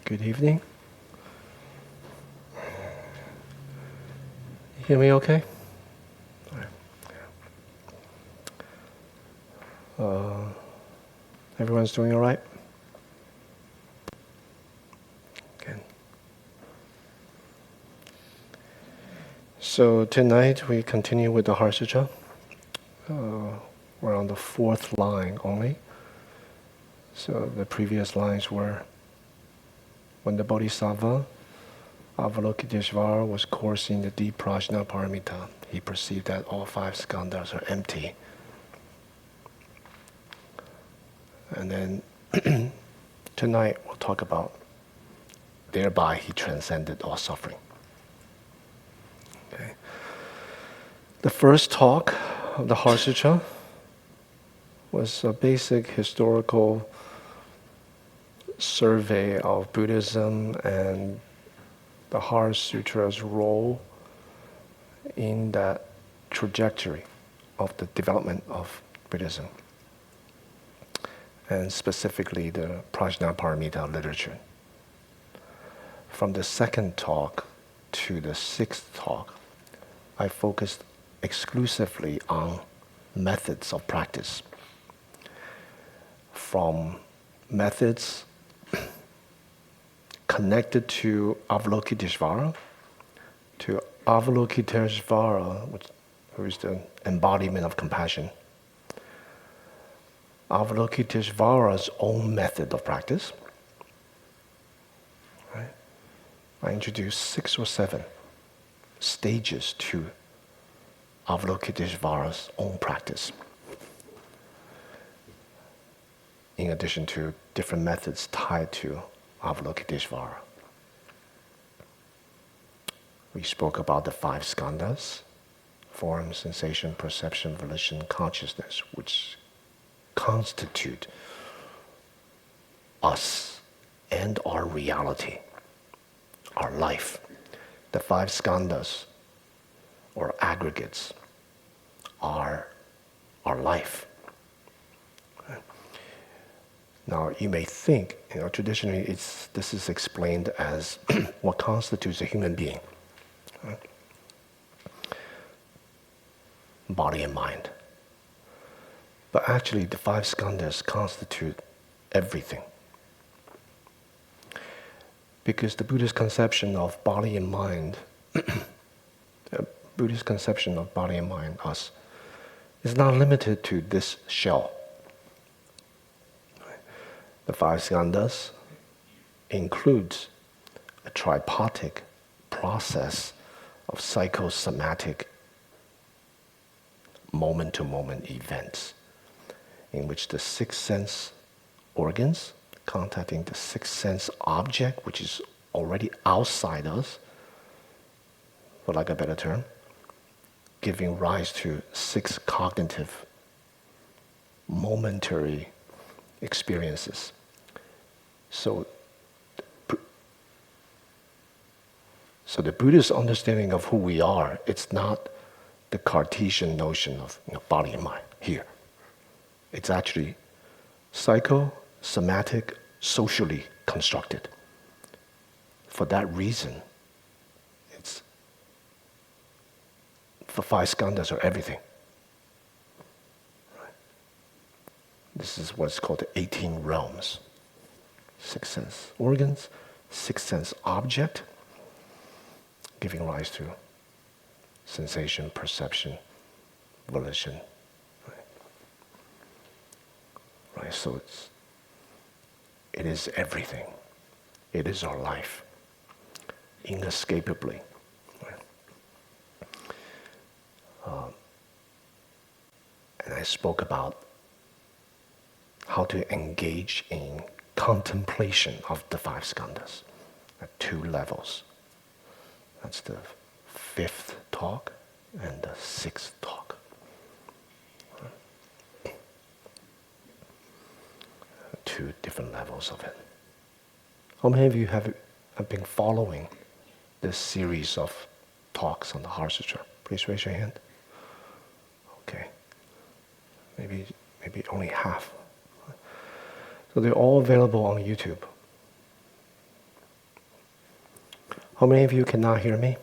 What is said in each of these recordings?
Good evening. You hear me okay? Everyone's doing all right? Good. So tonight we continue with the Heart Sutra. We're on the fourth line only. So the previous lines were when the Bodhisattva Avalokiteshvara was coursing the deep prajna paramita, he perceived that all five skandhas are empty. And then tonight we'll talk about thereby he transcended all suffering. Okay. The first talk of the Heart Sutra was a basic historical survey of Buddhism and the Heart Sutra's role in that trajectory of the development of Buddhism, and specifically the Prajnaparamita literature. From the second talk to the sixth talk, I focused exclusively on methods of practice. From methods connected to Avalokiteshvara, to Avalokiteshvara, who is the embodiment of compassion, Avalokiteshvara's own method of practice. Right? I introduced 6 or 7 stages to Avalokiteshvara's own practice, in addition to different methods tied to Avalokiteshvara. We spoke about the 5 skandhas: form, sensation, perception, volition, consciousness, which constitute us and our reality, our life. The 5 skandhas, or aggregates, are our life. Now, you may think, traditionally this is explained as what constitutes a human being. Right? Body and mind. But actually, the 5 skandhas constitute everything. Because the Buddhist conception of body and mind, us, is not limited to this shell. The 5 skandhas includes a tripartite process of psychosomatic moment-to-moment events, in which the 6 sense organs contacting the 6 sense object, which is already outside us, for lack of a better term, giving rise to 6 cognitive, momentary experiences. So the Buddhist understanding of who we are, it's not the Cartesian notion of body and mind here. It's actually psychosomatic, socially constructed. For that reason, the 5 skandhas are everything. Right? This is what's called the 18 realms. 6 sense organs, 6 sense object, giving rise to sensation, perception, volition. Right? So it is everything. It is our life, inescapably. And I spoke about how to engage in contemplation of the 5 skandhas at 2 levels. That's the 5th talk and the 6th talk. 2 different levels of it. How many of you have been following this series of talks on the Heart Sutra? Please raise your hand. Okay. Maybe only half. So they're all available on YouTube. How many of you cannot hear me?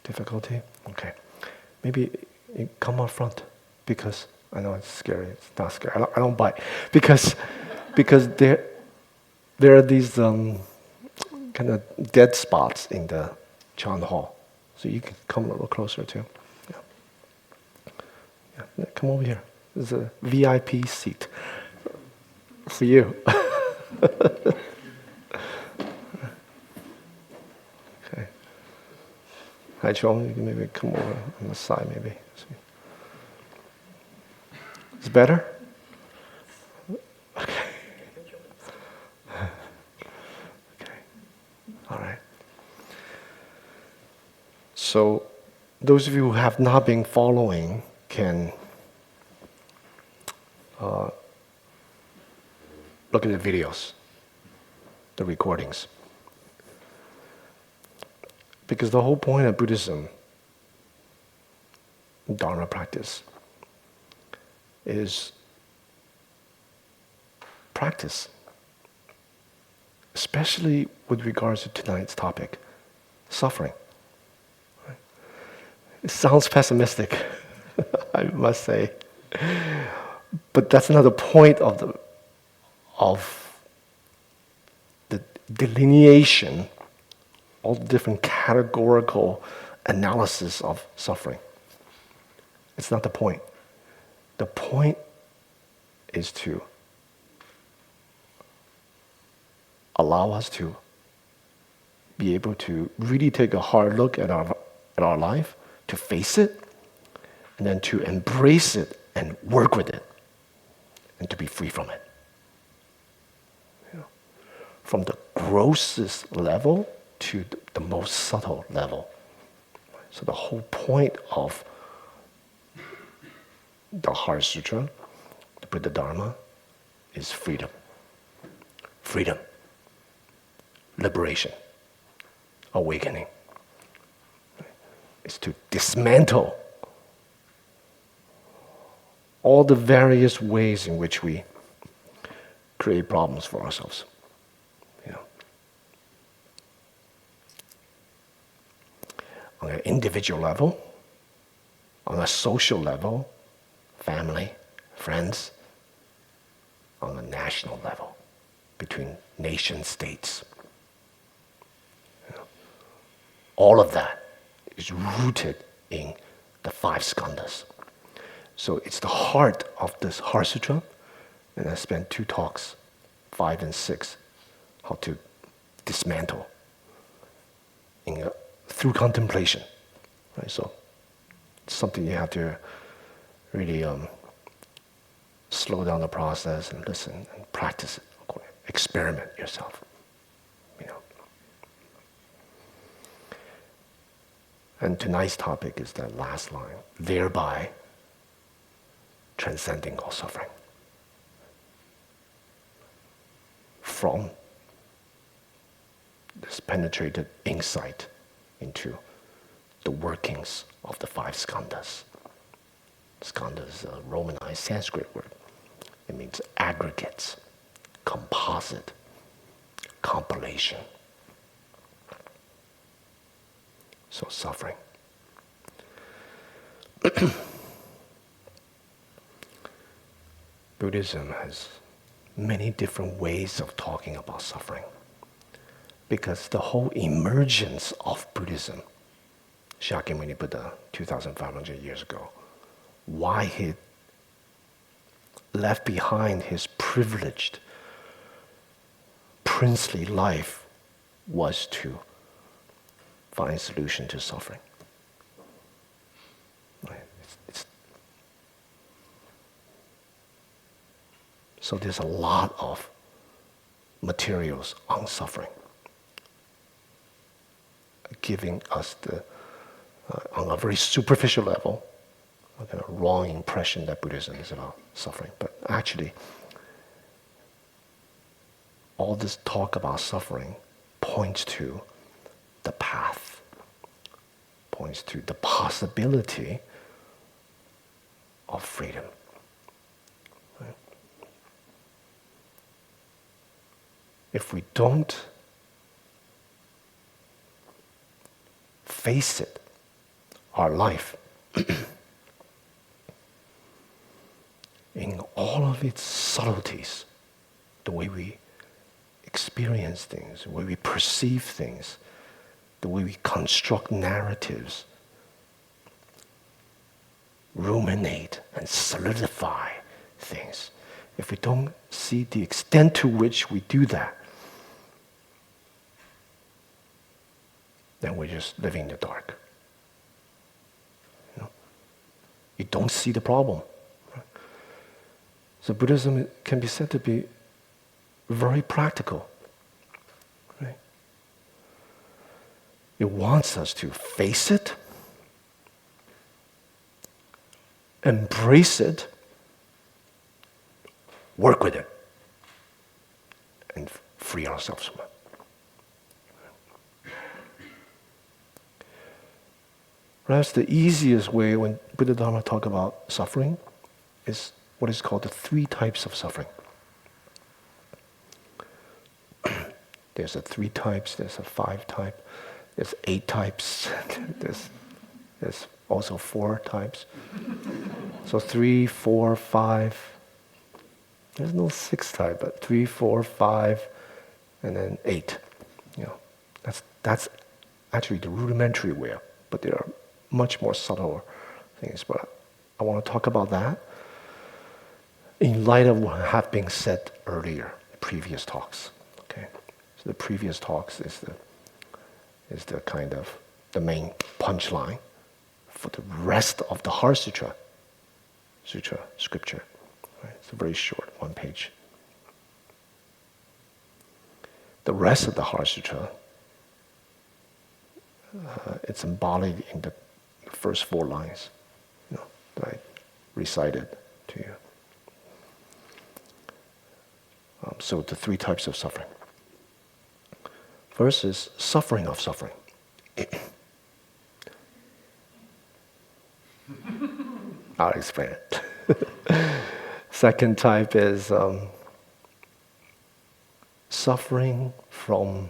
Difficulty? Okay. Maybe you come up front, because I know it's scary. It's not scary. I don't bite. Because there are these kind of dead spots in the Chan Hall. So you can come a little closer too. Yeah, come over here. There's a VIP seat for you. Okay. Hi, Chong. You can maybe come over on the side, maybe. It's better? Okay. Okay. All right. So, those of you who have not been following can look at the videos, the recordings. Because the whole point of Buddhism, Dharma practice, is practice. Especially with regards to tonight's topic, suffering. It sounds pessimistic, I must say. But that's another point of the delineation, all the different categorical analysis of suffering. It's not the point. The point is to allow us to be able to really take a hard look at our life, to face it, and then to embrace it and work with it, and to be free from it. From the grossest level to the most subtle level. So the whole point of the Heart Sutra, the Buddha Dharma, is freedom. Freedom. Liberation. Awakening. It's to dismantle all the various ways in which we create problems for ourselves. On an individual level, on a social level, family, friends, on a national level, between nation states. All of that is rooted in the 5 skandhas. So it's the heart of this Heart Sutra, and I spent 2 talks, 5 and 6, how to dismantle through contemplation. Right? So it's something you have to really slow down the process and listen and practice it. Experiment yourself. And tonight's topic is that last line, thereby transcending all suffering. From this penetrated insight into the workings of the 5 skandhas. Skandha is a Romanized Sanskrit word. It means aggregates, composite, compilation. So suffering. Buddhism has many different ways of talking about suffering, because the whole emergence of Buddhism, Shakyamuni Buddha, 2,500 years ago, why he left behind his privileged, princely life, was to find a solution to suffering. Right? So there's a lot of materials on suffering, giving us on a very superficial level, a kind of wrong impression that Buddhism is about suffering. But actually, all this talk about suffering points to the path, points to the possibility of freedom. Right? If we don't face it, our life, in all of its subtleties, the way we experience things, the way we perceive things, the way we construct narratives, ruminate and solidify things. If we don't see the extent to which we do that, then we're just living in the dark. You don't see the problem. So Buddhism can be said to be very practical. Right? It wants us to face it, embrace it, work with it, and free ourselves from it. Perhaps the easiest way when Buddha Dharma talk about suffering is what is called the 3 types of suffering. There's a 3 types, there's a 5 type, there's 8 types, there's also 4 types. So 3, 4, 5. There's no 6th type, but 3, 4, 5, and then 8. That's actually the rudimentary way, but there are much more subtle things. But I want to talk about that in light of what had been said earlier, previous talks. Okay, so the previous talks is the kind of the main punchline for the rest of the Heart Sutra scripture. Right? It's a very short 1 page. The rest of the Heart Sutra, it's embodied in the first 4 lines that I recited to you. So the 3 types of suffering. First is suffering of suffering. I'll explain it. Second type is suffering from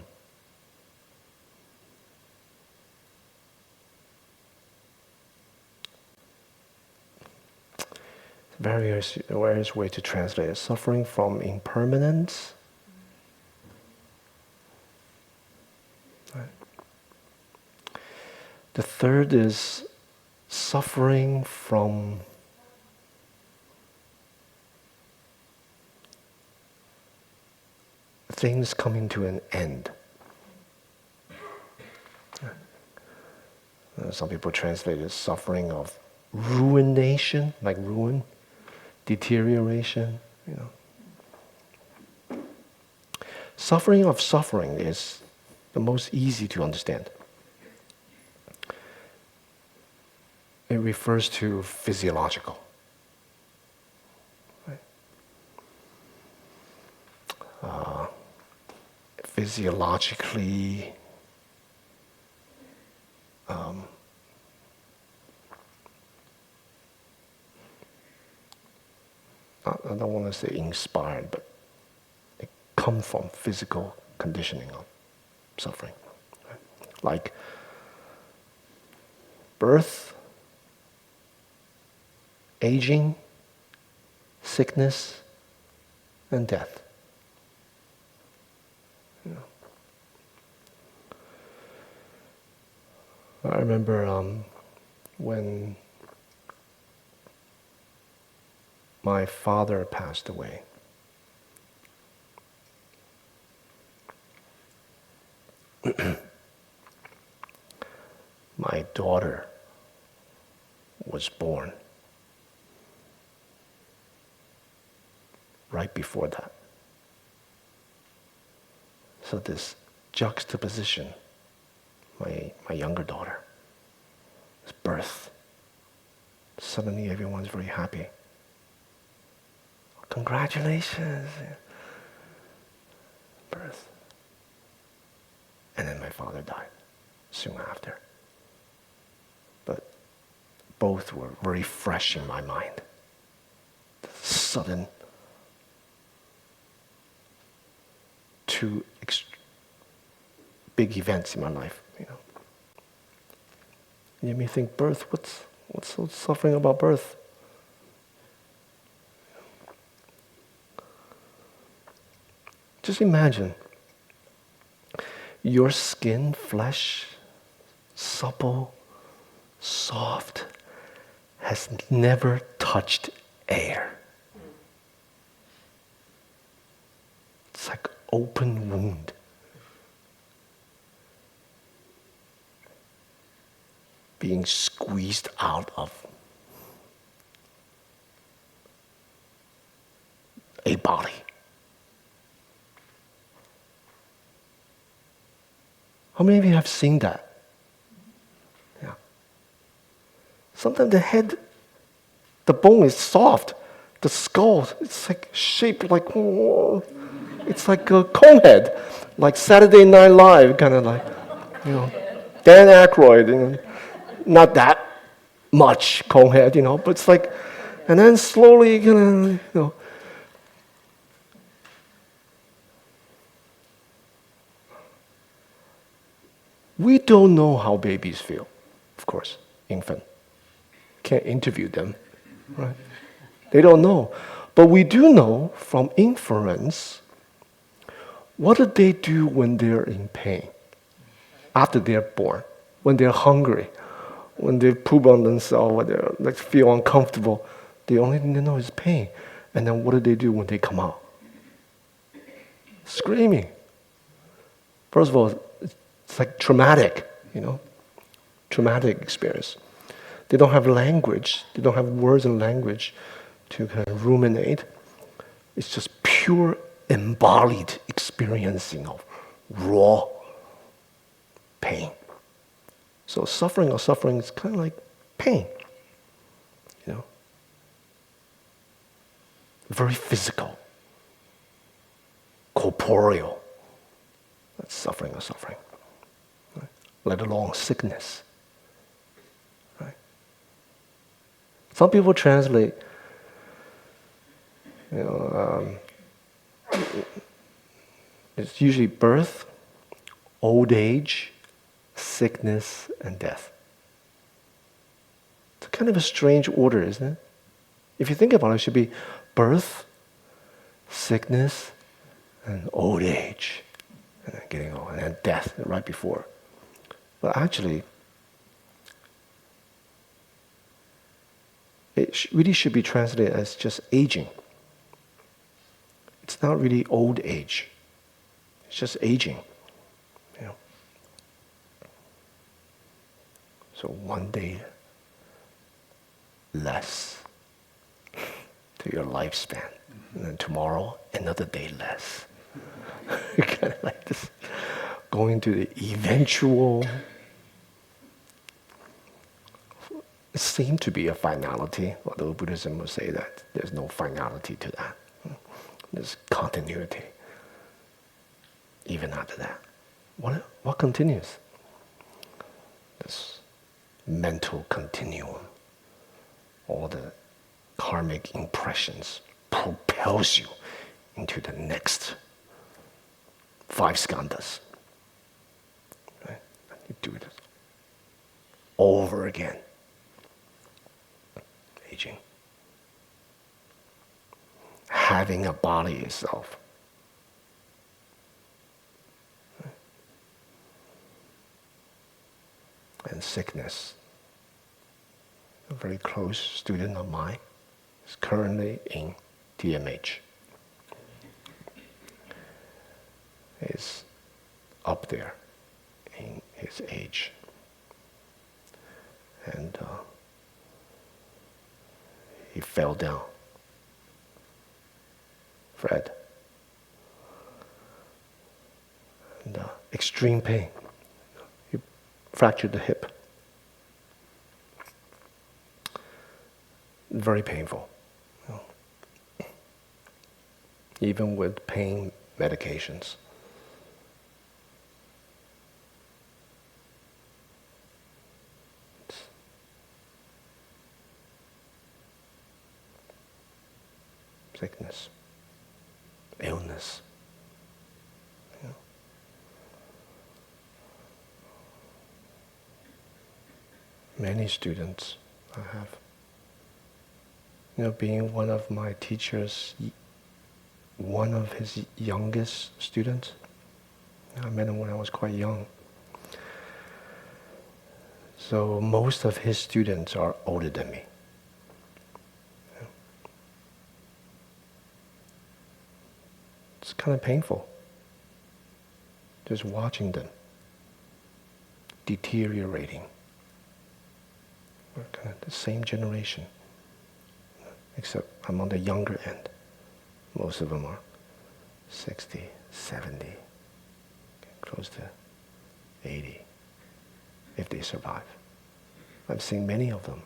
various ways to translate it. Suffering from impermanence. Right. The third is suffering from things coming to an end. Some people translate it suffering of ruination, like ruin, deterioration. Suffering of suffering is the most easy to understand. It refers to physiological. Right? Physiologically, I don't want to say inspired, but it comes from physical conditioning of suffering. Right? Like birth, aging, sickness, and death. I remember when my father passed away. My daughter was born right before that. So this juxtaposition, my younger daughter, this birth, suddenly everyone's very happy. Congratulations. Birth. And then my father died soon after. But both were very fresh in my mind. Sudden, 2 big events in my life, You may think, birth, what's so suffering about birth? Just imagine your skin, flesh, supple, soft, has never touched air. It's like open wound. Being squeezed out of a body. How many of you have seen that? Yeah. Sometimes the head, the bone is soft. The skull, it's like shaped like, it's like a cone head. Like Saturday Night Live, kind of like, Dan Aykroyd, not that much cone head, but it's like, and then slowly, We don't know how babies feel, of course, infant. Can't interview them, right? They don't know. But we do know from inference, what do they do when they're in pain? After they're born, when they're hungry, when they poop on themselves, when they feel uncomfortable, the only thing they know is pain. And then what do they do when they come out? Screaming. First of all, it's like traumatic, traumatic experience. They don't have language. They don't have words and language to kind of ruminate. It's just pure embodied experiencing of raw pain. So suffering is kind of like pain, very physical, corporeal. That's suffering. Right? Let alone sickness. Right? Some people translate, it's usually birth, old age, sickness, and death. It's kind of a strange order, isn't it? If you think about it, it should be birth, sickness, and old age. And then getting old, and then death right before. But actually, it really should be translated as just aging. It's not really old age. It's just aging. So one day less to your lifespan. And then tomorrow, another day less. Kind of like this, going to the eventual, it seemed to be a finality, although Buddhism will say that there's no finality to that. There's continuity. Even after that. What continues? This mental continuum. All the karmic impressions propels you into the next 5 skandhas. Right? You do this over again. Aging. Having a body itself. Right? And sickness. A very close student of mine is currently in TMH. Is up there in his age. And he fell down. Fred. And extreme pain. He fractured the hip. Very painful. Even with pain medications. Sickness, illness. many students I have. Being one of my teachers, one of his youngest students. I met him when I was quite young. So most of his students are older than me. It's kind of painful, just watching them deteriorating. We're kind of the same generation, except I'm on the younger end. Most of them are 60, 70, close to 80, if they survive. I've seen many of them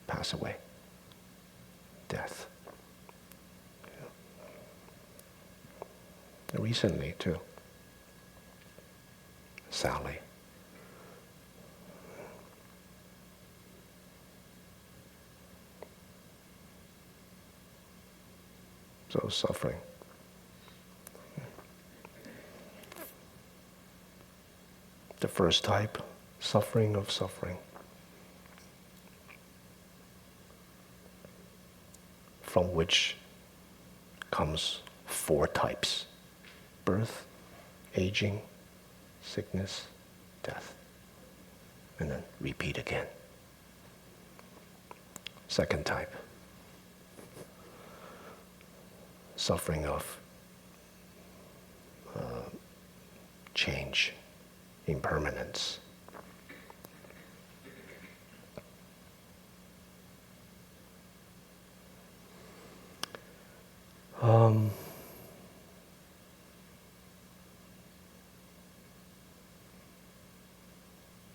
pass away. Death. Recently, too. Sadly. So suffering. The first type, suffering of suffering. From which comes 4 types: birth, aging, sickness, death. And then repeat again. Second type, suffering of change, impermanence.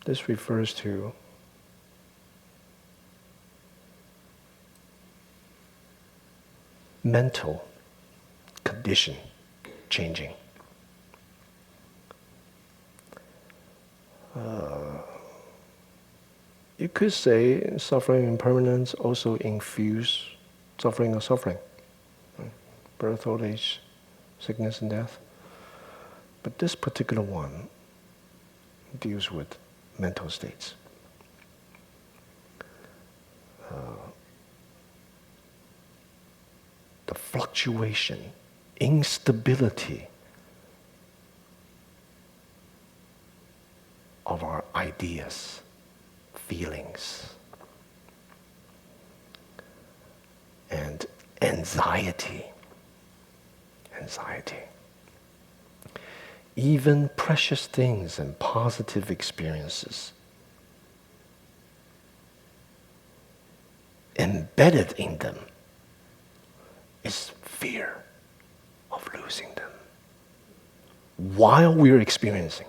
This refers to mental condition changing. You could say suffering impermanence also infuse suffering of suffering. Birth, old age, sickness and death. But this particular one deals with mental states. The fluctuation, instability of our ideas, feelings, and anxiety. Even precious things and positive experiences, embedded in them is fear of losing them while we're experiencing.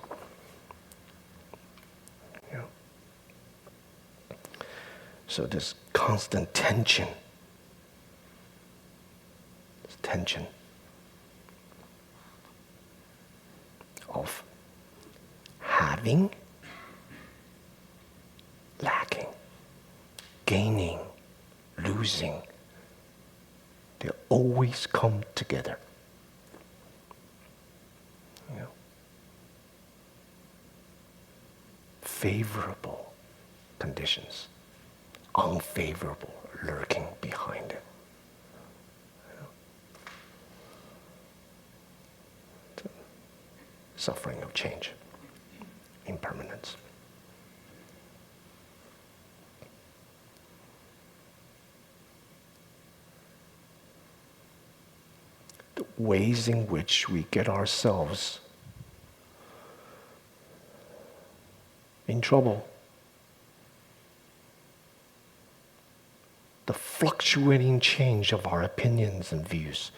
So this constant tension, of having, lacking, gaining, losing, they always come together. Favorable conditions, unfavorable lurking behind it. Suffering of change, impermanence. The ways in which we get ourselves in trouble. The fluctuating change of our opinions and views.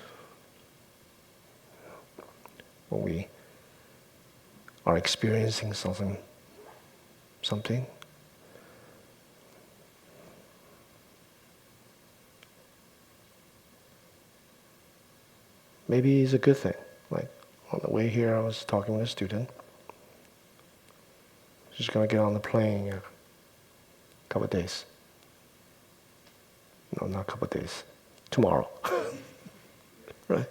When we are experiencing something, maybe it's a good thing. Like on the way here, I was talking with a student. She's going to get on the plane in a couple of days. No, not a couple of days. Tomorrow. Right?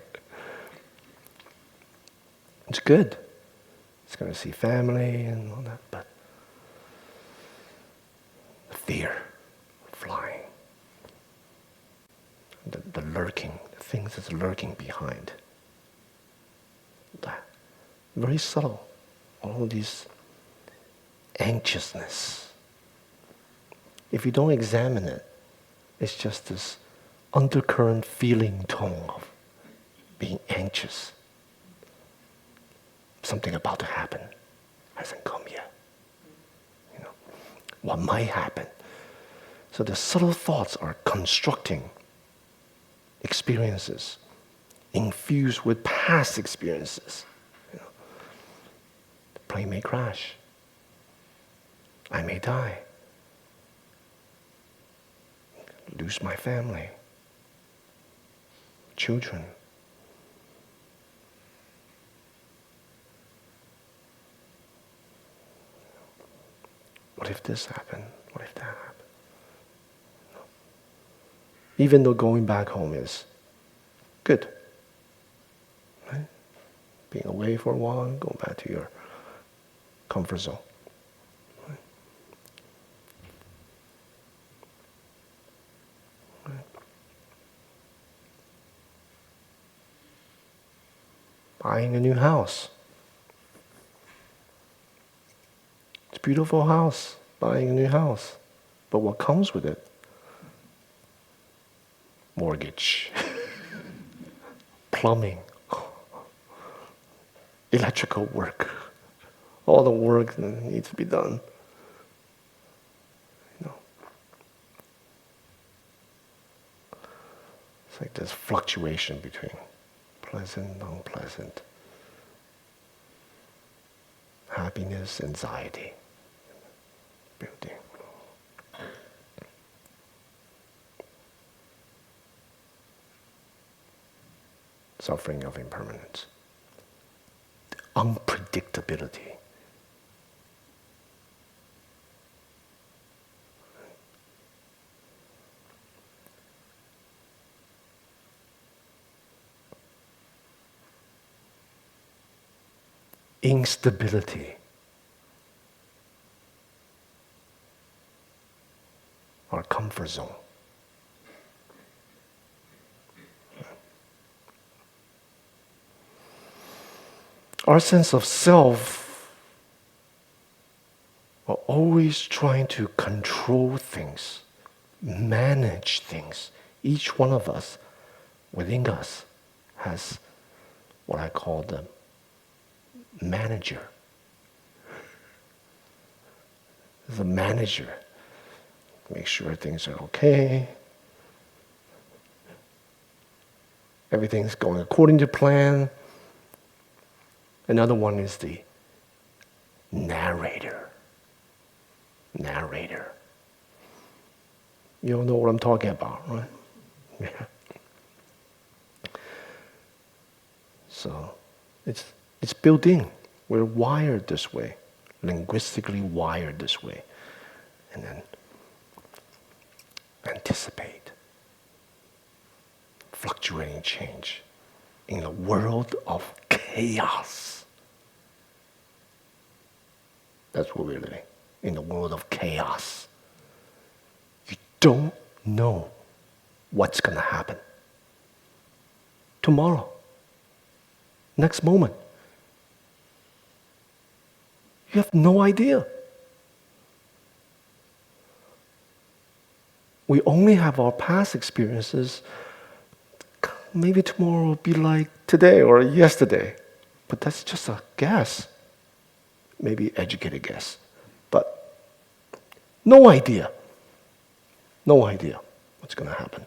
It's good. It's going to see family and all that, but lurking behind that. Very subtle. All these anxiousness. If you don't examine it, it's just this undercurrent feeling tone of being anxious. Something about to happen hasn't come yet. You know, what might happen? So the subtle thoughts are constructing experiences infused with past experiences. You know, the plane may crash. I may die. Lose my family, children. What if this happened? What if that happened? No. Even though going back home is good, right? Being away for a while, going back to your comfort zone. Right? Right. Buying a new house. It's a beautiful house, buying a new house. But what comes with it? Mortgage, plumbing, electrical work, all the work that needs to be done. You know, it's like this fluctuation between pleasant, unpleasant, happiness, anxiety, building. Suffering of impermanence. Unpredictability. Instability. Our comfort zone. Our sense of self are always trying to control things, manage things. Each one of us, within us, has what I call the manager. The manager. Make sure things are okay. Everything's going according to plan. Another one is the narrator. Narrator. You all know what I'm talking about, right? Yeah. So it's built in. We're wired this way, linguistically wired this way. And then anticipate fluctuating change in a world of chaos. That's what we're living, in a world of chaos. You don't know what's going to happen tomorrow, next moment. You have no idea. We only have our past experiences. Maybe tomorrow will be like today or yesterday. But that's just a guess. Maybe educated guess. But no idea. No idea what's going to happen.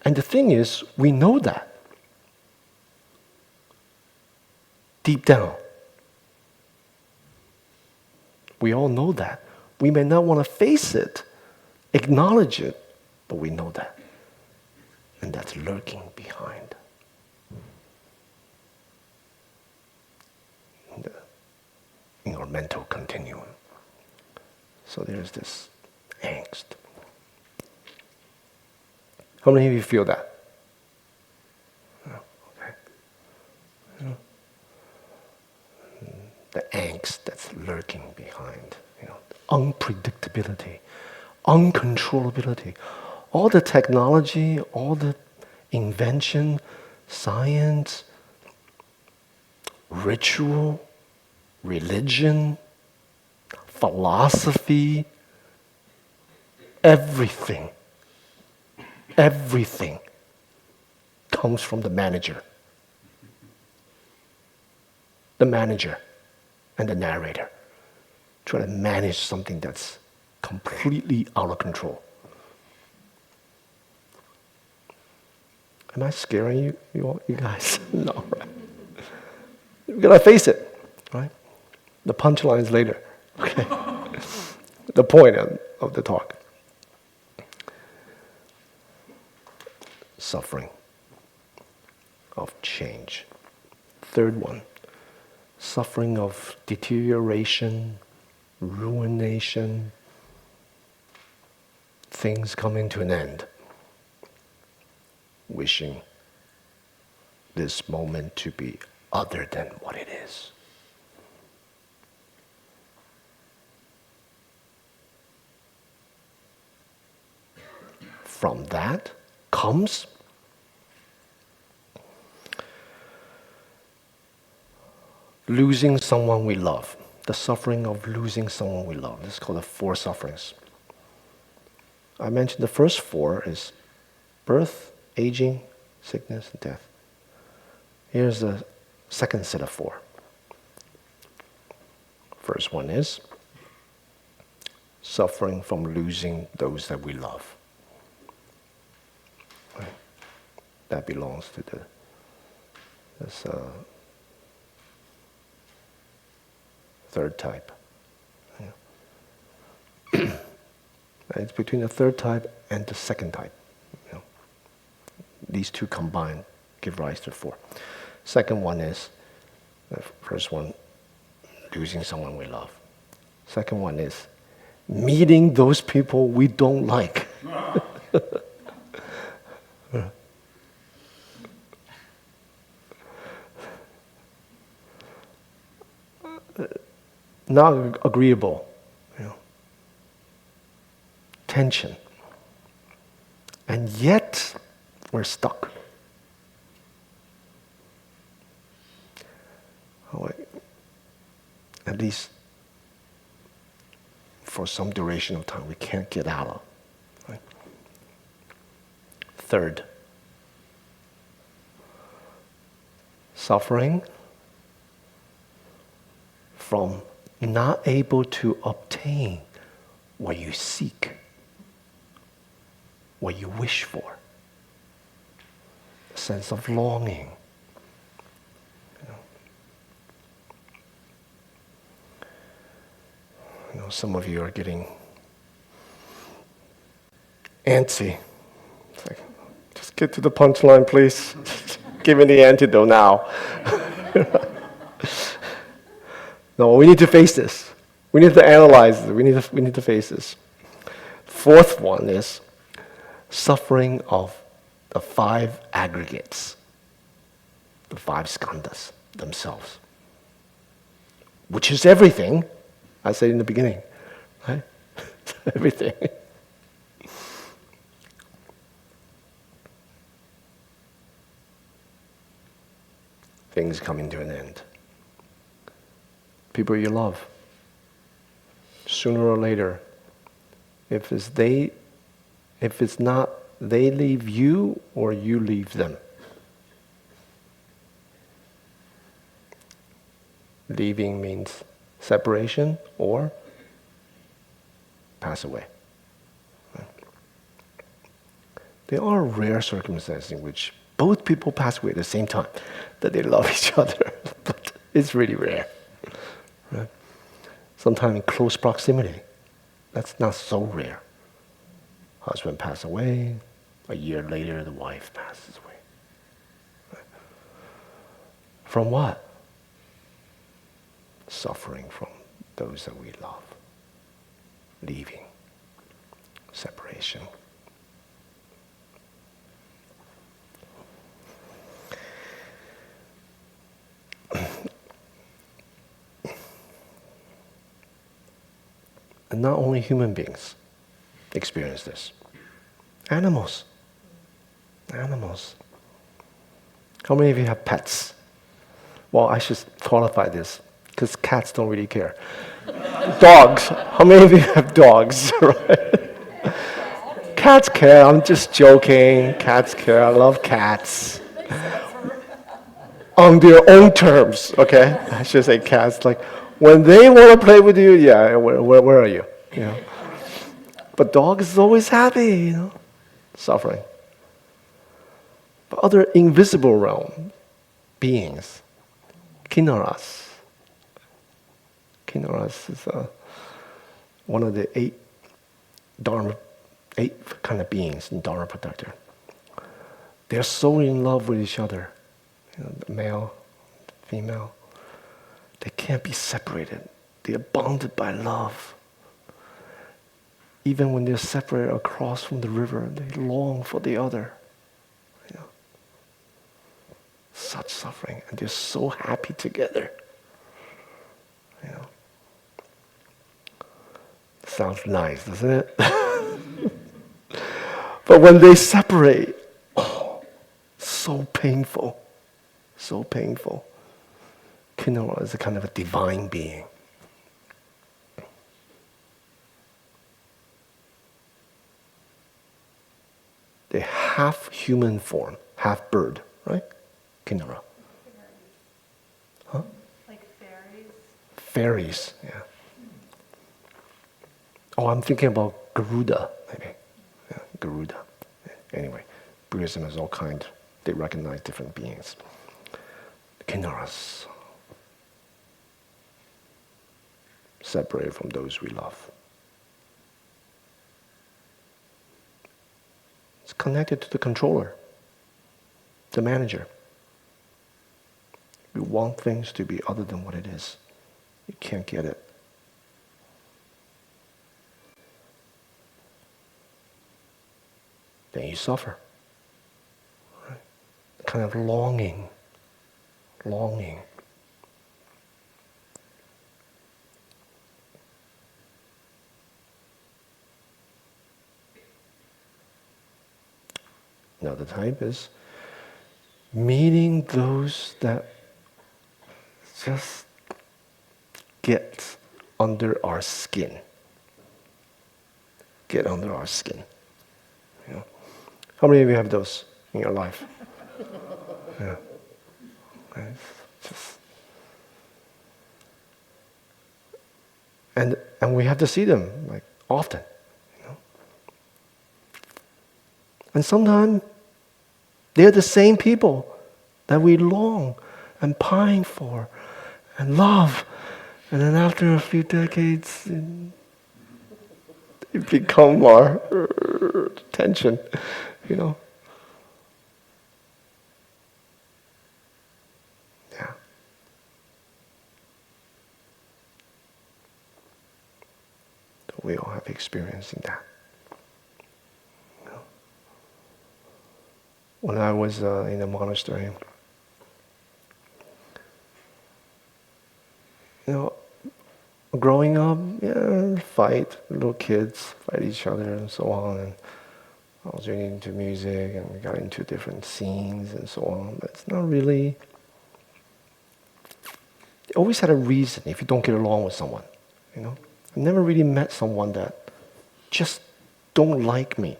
And the thing is, we know that. Deep down. We all know that. We may not want to face it, acknowledge it, but we know that. And that's lurking behind. In our mental continuum. So there's this angst. How many of you feel that? Okay. The angst that's lurking behind, unpredictability, uncontrollability, all the technology, all the invention, science, ritual, religion, philosophy, everything comes from the manager. The manager and the narrator try to manage something that's completely out of control. Am I scaring you guys? No, right? We're gonna face it, right? The punchlines later, okay? The point of the talk. Suffering of change. Third one, suffering of deterioration, ruination, things coming to an end. Wishing this moment to be other than what it is. From that comes losing someone we love. The suffering of losing someone we love. This is called the four sufferings. I mentioned the first four is birth, aging, sickness, and death. Here's the second set of four. First one is suffering from losing those that we love. Right? That belongs to this third type. Yeah. It's between the third type and the second type. These two combined give rise to four. Second one is, the first one, losing someone we love. Second one is meeting those people we don't like. Not agreeable. Tension. And yet, we're stuck. At least for some duration of time, we can't get out of. Right? Third, suffering from not able to obtain what you seek, what you wish for. A sense of longing. Some of you are getting antsy. It's like, just get to the punchline, please. Give me the antidote now. No, we need to face this. We need to analyze it. We need to face this. Fourth one is suffering of the five aggregates, the five skandhas themselves, which is everything. I said in the beginning, right? Everything. Things coming to an end. People you love. Sooner or later, if it's not they leave you or you leave them. Leaving means separation or pass away. There are rare circumstances in which both people pass away at the same time, that they love each other, but it's really rare. Right? Sometimes in close proximity, that's not so rare. Husband passes away, a year later the wife passes away. Right? From what? Suffering from those that we love. Leaving. Separation. And not only human beings experience this. Animals. Animals. How many of you have pets? Well, I should qualify this, because cats don't really care. Dogs. How many of you have dogs? Right? Cats care. I'm just joking. Cats care. I love cats. On their own terms, okay? I should say cats. Like, when they want to play with you, yeah, where are you? You know? But dog is always happy, you know, suffering. But other invisible realm beings, kinnaras. Kinnaras is one of the eight kind of beings in Dharma protector. They're so in love with each other, you know, the male, female. They can't be separated. They are bonded by love. Even when they're separated across from the river, they long for the other. You know? Such suffering, and they're so happy together. You know? Sounds nice, doesn't it? But when they separate, oh, so painful. So painful. Kinnara is a kind of a divine being. They half human form, half bird, right? Kinnara. Huh? Like fairies? Fairies, yeah. Oh, I'm thinking about Garuda, maybe. Yeah, Garuda. Anyway, Buddhism has all kinds. They recognize different beings. Kinnaras. Separated from those we love. It's connected to the controller, the manager. We want things to be other than what it is. You can't get it. Then you suffer. Right? Kind of longing. Longing. Another type is meeting those that just get under our skin. Get under our skin. You know? How many of you have those in your life? Yeah. Right? Just, and we have to see them like often. And sometimes they're the same people that we long and pine for and love. And then after a few decades, it become our tension, you know. Yeah. So we all have experience in that. When I was in a monastery, you know, growing up, yeah, fight, little kids fight each other and so on. And I was really into music and we got into different scenes and so on. But it's not really. You always had a reason if you don't get along with someone, you know. I never really met someone that just don't like me.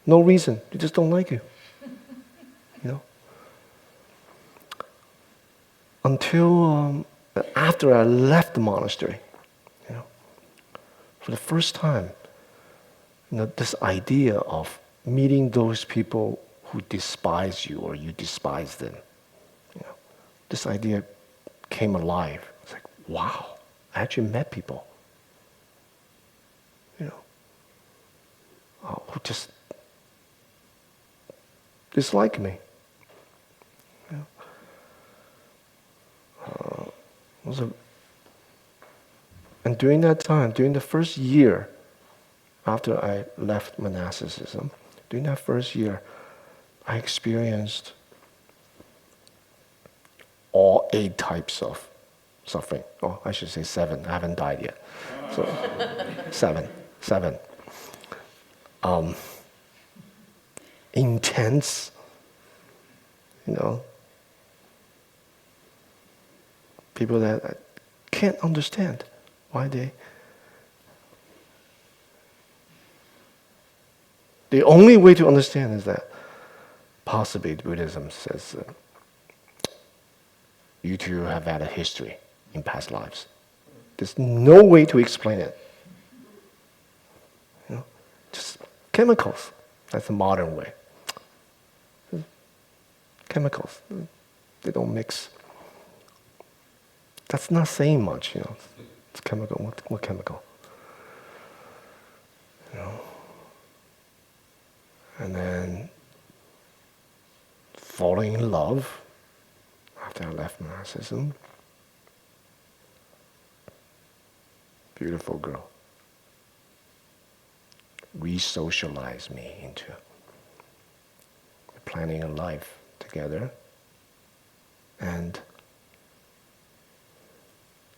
No reason, they just don't like you. You know? Until after I left the monastery, you know, for the first time, you know, this idea of meeting those people who despise you or you despise them, you know, this idea came alive. It's like, wow, I actually met people, you know, who just dislike me. You know? And during that time, during the first year after I left monasticism, during that first year, I experienced all 8 types of suffering. Oh, I should say 7. I haven't died yet. So 7. intense, people that can't understand why the only way to understand is that possibly Buddhism says you two have had a history in past lives. There's no way to explain it. Just chemicals. That's the modern way. Chemicals. They don't mix. That's not saying much, It's chemical. What chemical? And then falling in love after I left monasticism. Beautiful girl. Re-socialize me into planning a life together. And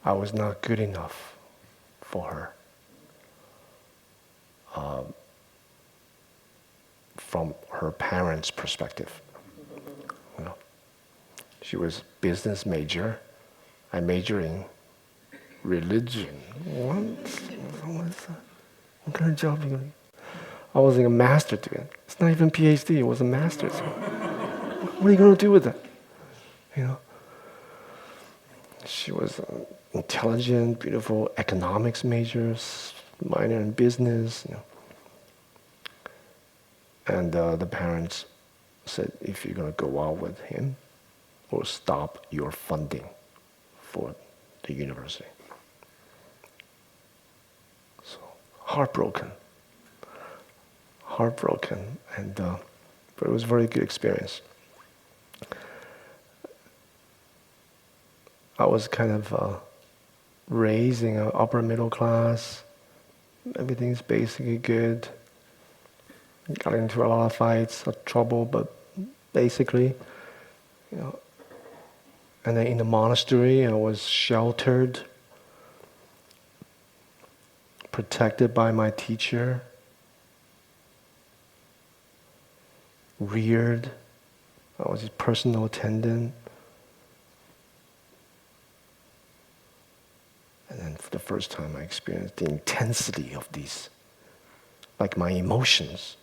I was not good enough for her. From her parents' perspective. She was business major. I major in religion. What kind of job are you going to? I was in a master's degree. It's not even PhD, it was a master's. What are you going to do with that? She was intelligent, beautiful economics major, minor in business. And the parents said, if you're going to go out with him, we'll stop your funding for the university. So, heartbroken, and but it was a very good experience. I was kind of raised in an upper middle class. Everything's basically good. Got into a lot of fights, trouble, but basically, And then in the monastery, I was sheltered, protected by my teacher, reared. I was his personal attendant. And then for the first time, I experienced the intensity of these, like my emotions.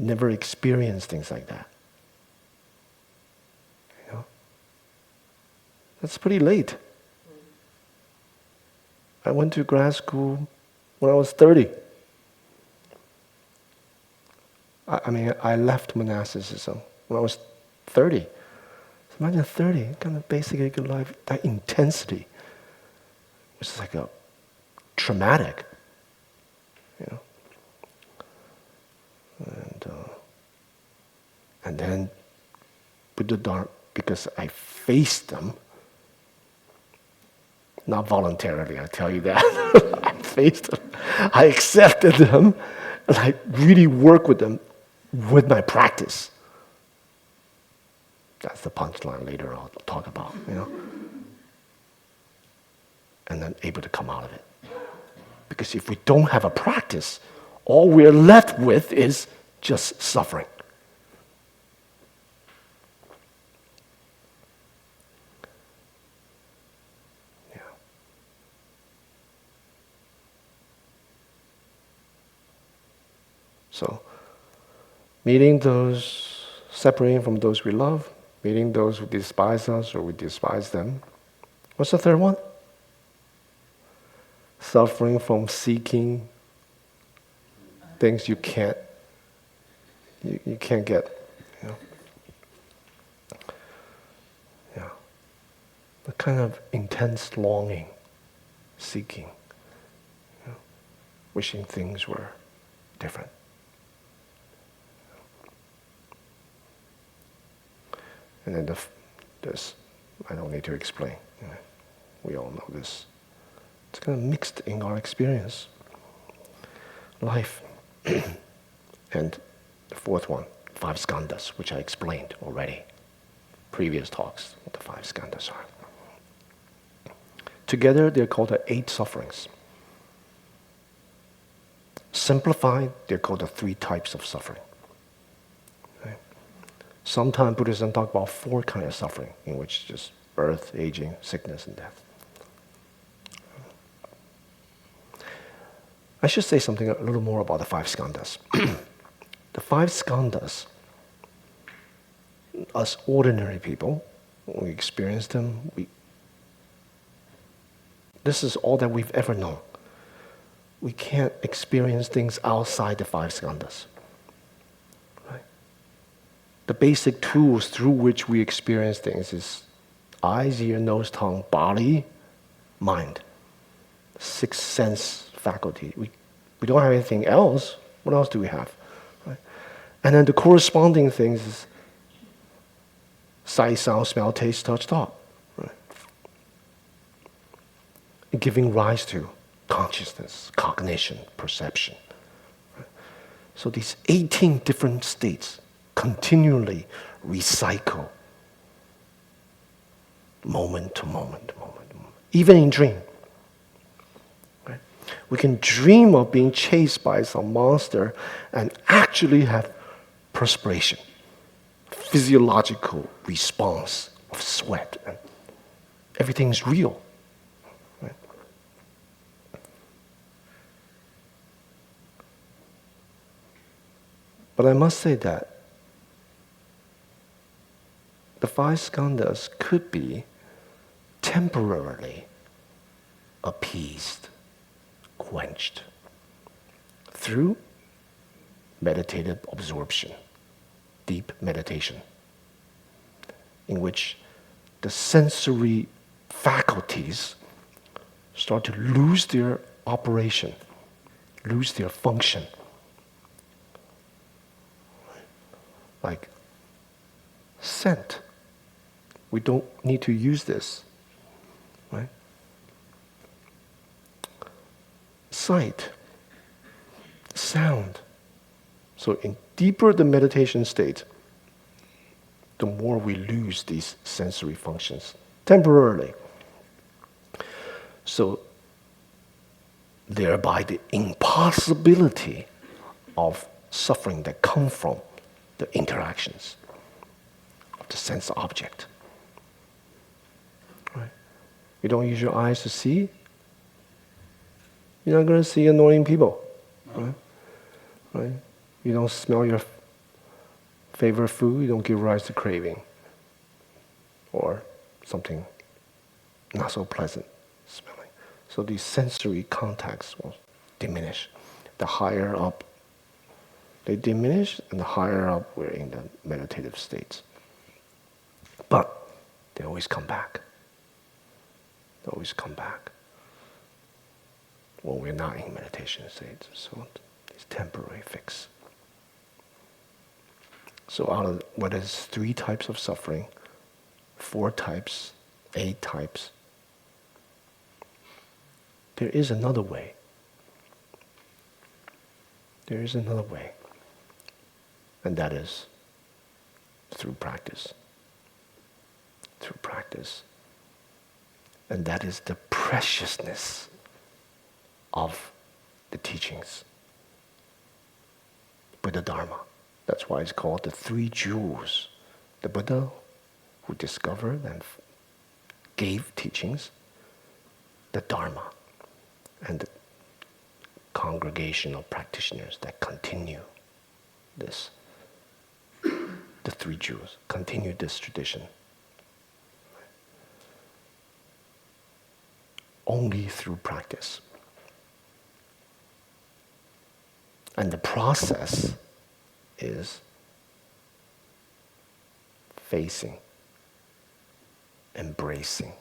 Never experienced things like that. That's pretty late. I went to grad school when I was 30. I left monasticism when I was 30. So imagine 30, kind of basically good life, that intensity, which is like a traumatic, And then Buddha Dharma, because I faced them, not voluntarily, I tell you that. I faced them. I accepted them, and I really work with them with my practice. That's the punchline later I'll talk about, And then able to come out of it. Because if we don't have a practice, all we're left with is just suffering. So, meeting those, separating from those we love, meeting those who despise us or we despise them. What's the third one? Suffering from seeking things you can't get. Yeah. The kind of intense longing, seeking, wishing things were different. And then this, I don't need to explain. We all know this. It's kind of mixed in our experience. Life. And the fourth one, 5 skandhas, which I explained already. Previous talks, what the 5 skandhas are. Together, they're called the 8 sufferings. Simplified, they're called the 3 types of suffering. Okay? Sometimes Buddhism talk about 4 kinds of suffering, in which just birth, aging, sickness, and death. I should say something a little more about the 5 skandhas. The 5 skandhas, us ordinary people, we experience them, this is all that we've ever known. We can't experience things outside the 5 skandhas. Right? The basic tools through which we experience things is eyes, ear, nose, tongue, body, mind. 6 sense faculty. We don't have anything else. What else do we have? Right? And then the corresponding things is sight, sound, smell, taste, touch, thought. Right? Giving rise to consciousness, cognition, perception. Right? So these 18 different states continually recycle moment to moment to moment to moment. Even in dream. Right? We can dream of being chased by some monster and actually have perspiration, physiological response of sweat, and everything's real. Right? But I must say that the 5 skandhas could be temporarily appeased, quenched through meditative absorption, deep meditation, in which the sensory faculties start to lose their operation, lose their function. Like scent. We don't need to use this, right? Sight, sound. So in deeper the meditation state, the more we lose these sensory functions temporarily. So thereby the impossibility of suffering that come from the interactions of the sense object. Right? You don't use your eyes to see, you're not going to see annoying people. Right? Right? You don't smell your favorite food, you don't give rise to craving. Or something not so pleasant smelling. So these sensory contacts will diminish. The higher up they diminish, and the higher up we're in the meditative states. But they always come back. They always come back when we're not in meditation states. So it's temporary fix. So out of what is 3 types of suffering, 4 types, 8 types, there is another way. There is another way. And that is through practice. Through practice. And that is the preciousness of the teachings. Buddha Dharma. That's why it's called the 3 jewels. The Buddha who discovered and gave teachings, the Dharma, and the congregation of practitioners that continue this. The 3 jewels continue this tradition. Only through practice. And the process is facing, embracing,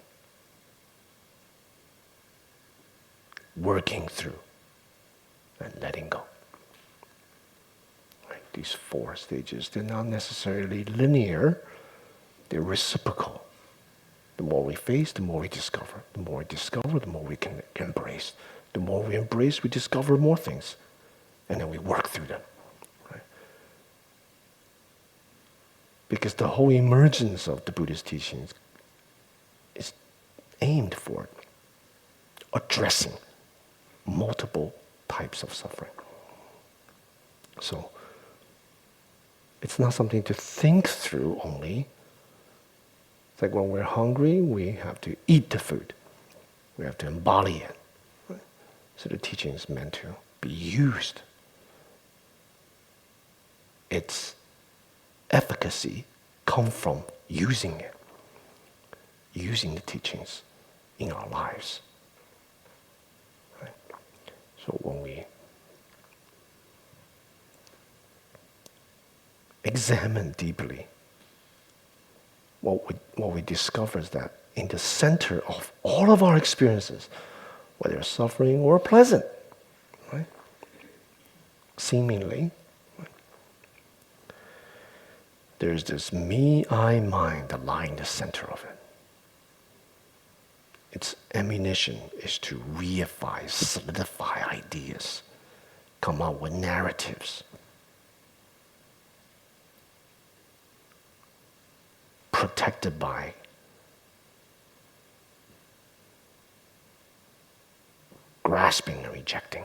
working through, and letting go. Right? These 4 stages, they're not necessarily linear, they're reciprocal. The more we face, the more we discover. The more we discover, the more we can embrace. The more we embrace, we discover more things. And then we work through them. Right? Because the whole emergence of the Buddhist teachings is aimed for addressing multiple types of suffering. So it's not something to think through only. It's like when we're hungry, we have to eat the food. We have to embody it. Right? So the teaching is meant to be used. Its efficacy comes from using it, using the teachings in our lives. Right? So when we examine deeply, what we discover is that in the center of all of our experiences, whether suffering or pleasant, right? Seemingly, right? There's this me, I, mind that lie in the center of it. Its ammunition is to reify, solidify ideas, come up with narratives, protected by grasping and rejecting,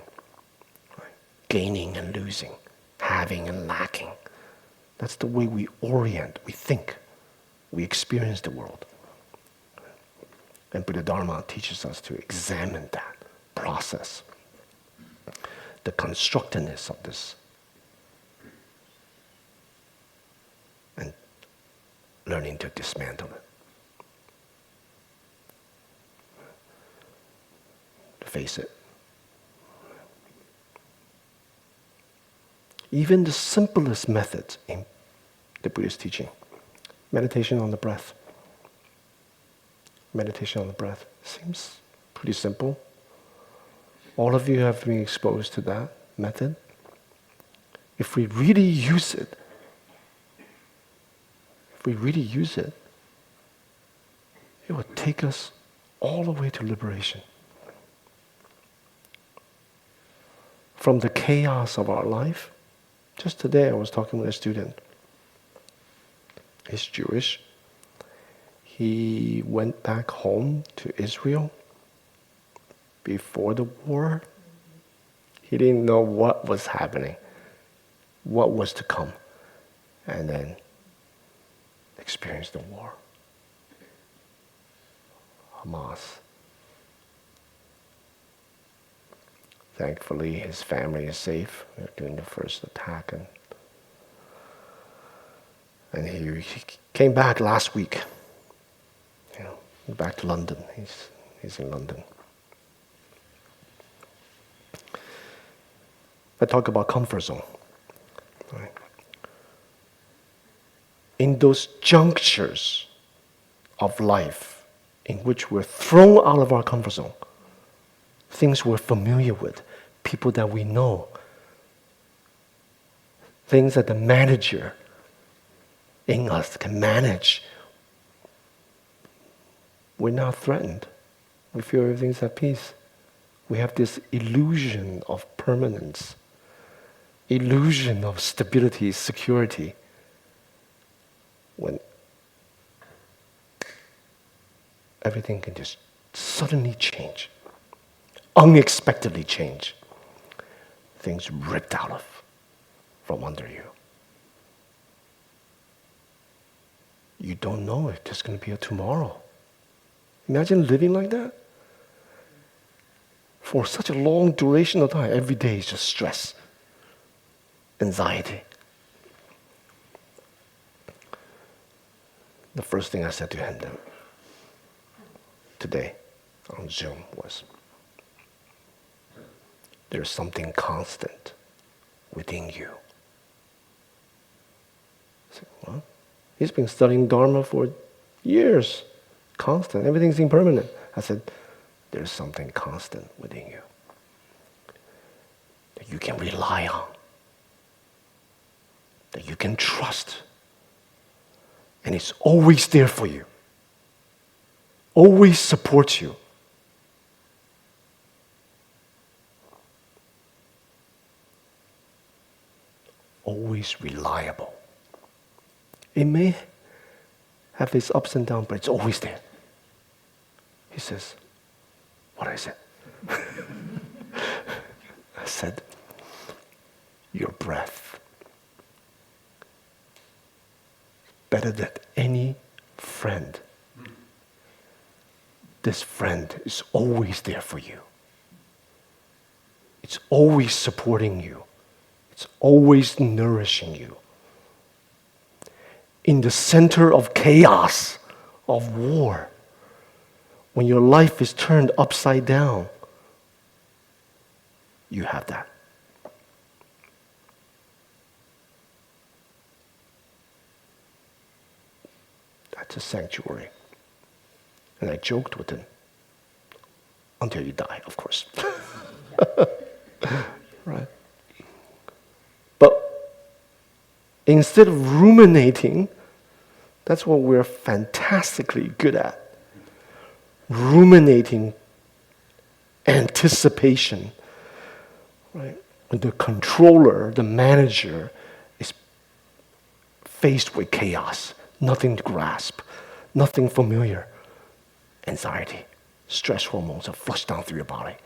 right? Gaining and losing, having and lacking. That's the way we orient, we think, we experience the world. And Buddha Dharma teaches us to examine that process, the constructedness of this, and learning to dismantle it. To face it. Even the simplest methods in the Buddhist teaching, meditation on the breath. Meditation on the breath seems pretty simple. All of you have been exposed to that method. If we really use it, it will take us all the way to liberation. From the chaos of our life. Just today I was talking with a student. He's Jewish. He went back home to Israel before the war. He didn't know what was happening, what was to come, and then experienced the war. Hamas. Thankfully, his family is safe. They're doing the first attack, and he came back last week. Back to London. He's in London. I talk about comfort zone. Right? In those junctures of life in which we're thrown out of our comfort zone, things we're familiar with, people that we know, things that the manager in us can manage, we're not threatened. We feel everything's at peace. We have this illusion of permanence, illusion of stability, security. When everything can just suddenly change, unexpectedly change, things ripped out of from under you. You don't know if there's going to be a tomorrow. Imagine living like that. For such a long duration of time, every day is just stress, anxiety. The first thing I said to him today on Zoom was, there's something constant within you. I said, what? He's been studying Dharma for years. Constant, everything's impermanent. I said, there's something constant within you that you can rely on, that you can trust, and it's always there for you, always supports you. Always reliable. It may have its ups and downs, but it's always there. He says, what I said? I said, your breath. better than any friend. This friend is always there for you. It's always supporting you. It's always nourishing you. In the center of chaos, of war, when your life is turned upside down, you have that. That's a sanctuary. And I joked with him. Until you die, of course. Right? But instead of ruminating, that's what we're fantastically good at. Ruminating, anticipation. Right? When the controller, the manager, is faced with chaos, nothing to grasp, nothing familiar, anxiety, stress hormones are flushed down through your body.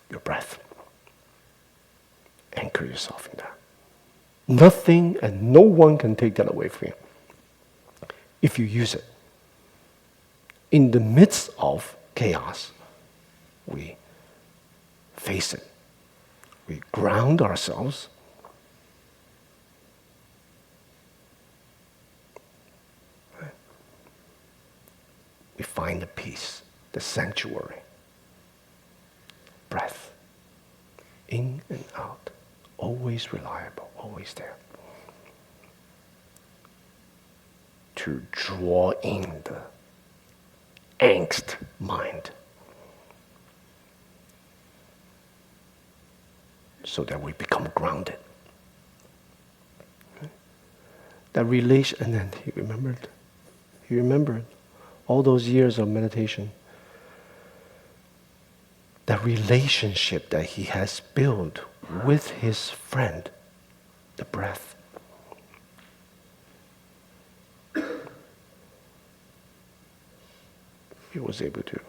Your breath. Anchor yourself in that. Nothing and no one can take that away from you if you use it. In the midst of chaos, we face it. We ground ourselves. Right? We find the peace, the sanctuary. Breath. In and out. Always reliable, always there. To draw in the angst mind so that we become grounded. That relation, and then he remembered all those years of meditation. The relationship that he has built with his friend, the breath. He was able to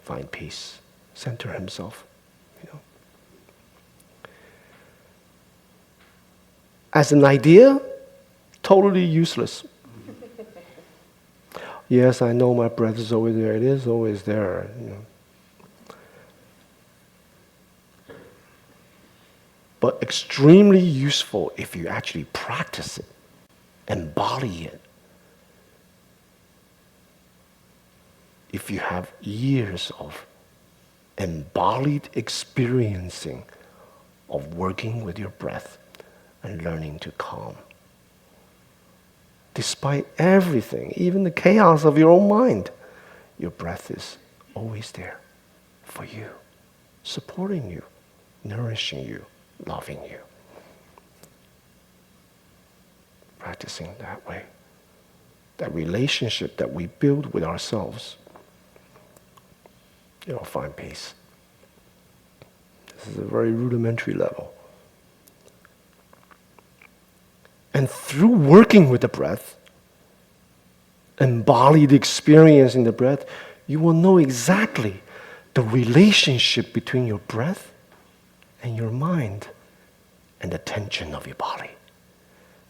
find peace, center himself, As an idea, totally useless. Yes, I know my breath is always there. It is always there. But extremely useful if you actually practice it, embody it. If you have years of embodied experiencing of working with your breath and learning to calm. Despite everything, even the chaos of your own mind, your breath is always there for you, supporting you, nourishing you, loving you. Practicing that way, that relationship that we build with ourselves, you'll find peace. This is a very rudimentary level. And through working with the breath, embodied experience in the breath, you will know exactly the relationship between your breath and your mind and the tension of your body.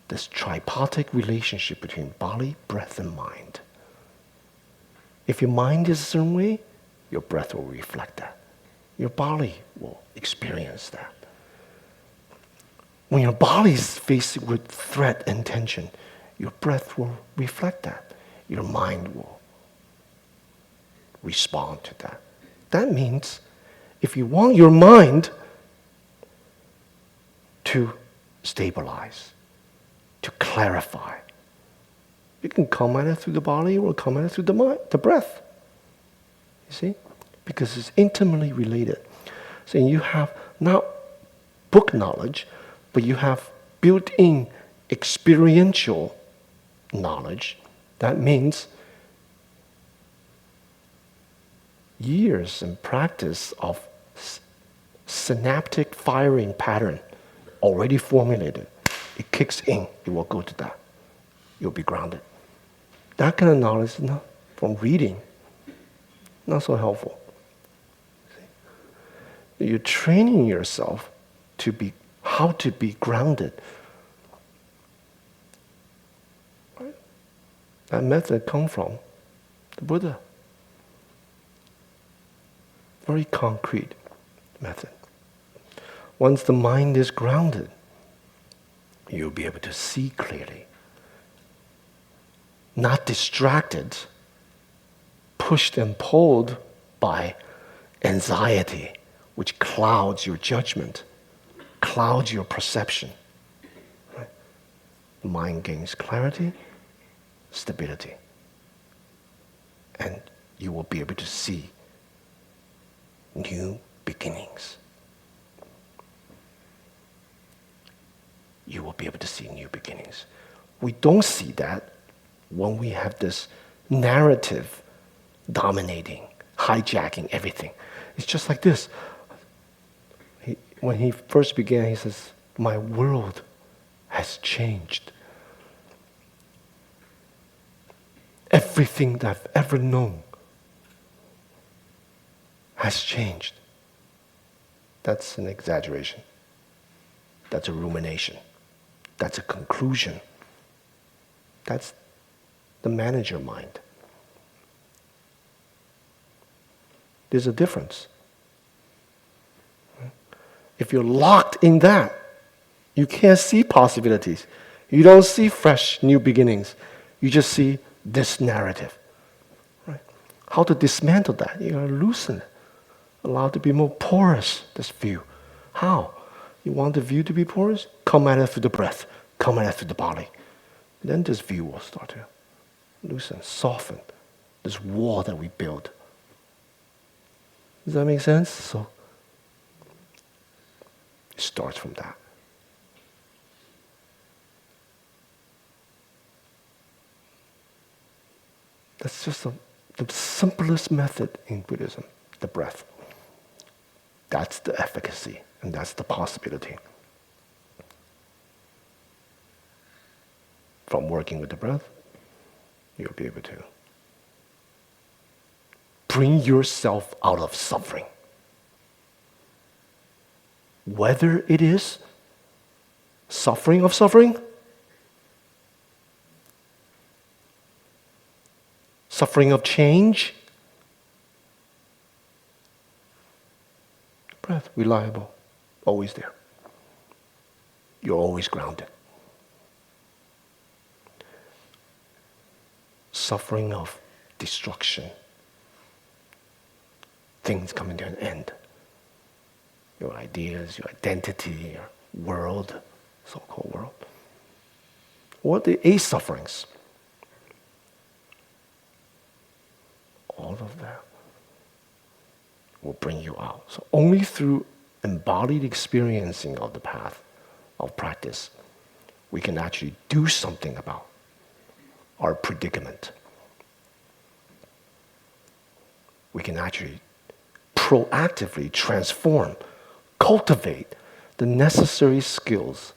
This tripartite relationship between body, breath, and mind. If your mind is a certain way, your breath will reflect that. Your body will experience that. When your body is faced with threat and tension, your breath will reflect that. Your mind will respond to that. That means if you want your mind to stabilize, to clarify, you can come at it through the body or come at it through the mind, the breath. You see? Because it's intimately related. So you have not book knowledge, but you have built-in experiential knowledge. That means years and practice of synaptic firing pattern already formulated. It kicks in, it will go to that. You'll be grounded. That kind of knowledge is not from reading, not so helpful. See? You're training yourself to be how to be grounded Right? That method comes from the Buddha. Very concrete method. Once the mind is grounded, you'll be able to see clearly. Not distracted, pushed and pulled by anxiety, which clouds your judgment, clouds your perception. Right? The mind gains clarity, stability, and you will be able to see new beginnings. You will be able to see new beginnings. We don't see that when we have this narrative dominating, hijacking everything. It's just like this. When he first began, he says, my world has changed. Everything that I've ever known has changed. That's an exaggeration. That's a rumination. That's a conclusion. That's the manager mind. There's a difference. If you're locked in that, you can't see possibilities. You don't see fresh new beginnings. You just see this narrative. Right? How to dismantle that? You gotta loosen it. Allow it to be more porous, this view. How? You want the view to be porous? Come at it through the breath. Come at it through the body. Then this view will start to loosen, soften this wall that we build. Does that make sense? So it starts from that. That's just the simplest method in Buddhism, the breath. That's the efficacy, and that's the possibility. From working with the breath, you'll be able to bring yourself out of suffering. Whether it is suffering of suffering, suffering of change, breath, reliable, always there. You're always grounded. Suffering of destruction, things coming to an end. Your ideas, your identity, your world, so-called world. Or the 8 sufferings. All of that will bring you out. So only through embodied experiencing of the path of practice, we can actually do something about our predicament. We can actually proactively transform, cultivate the necessary skills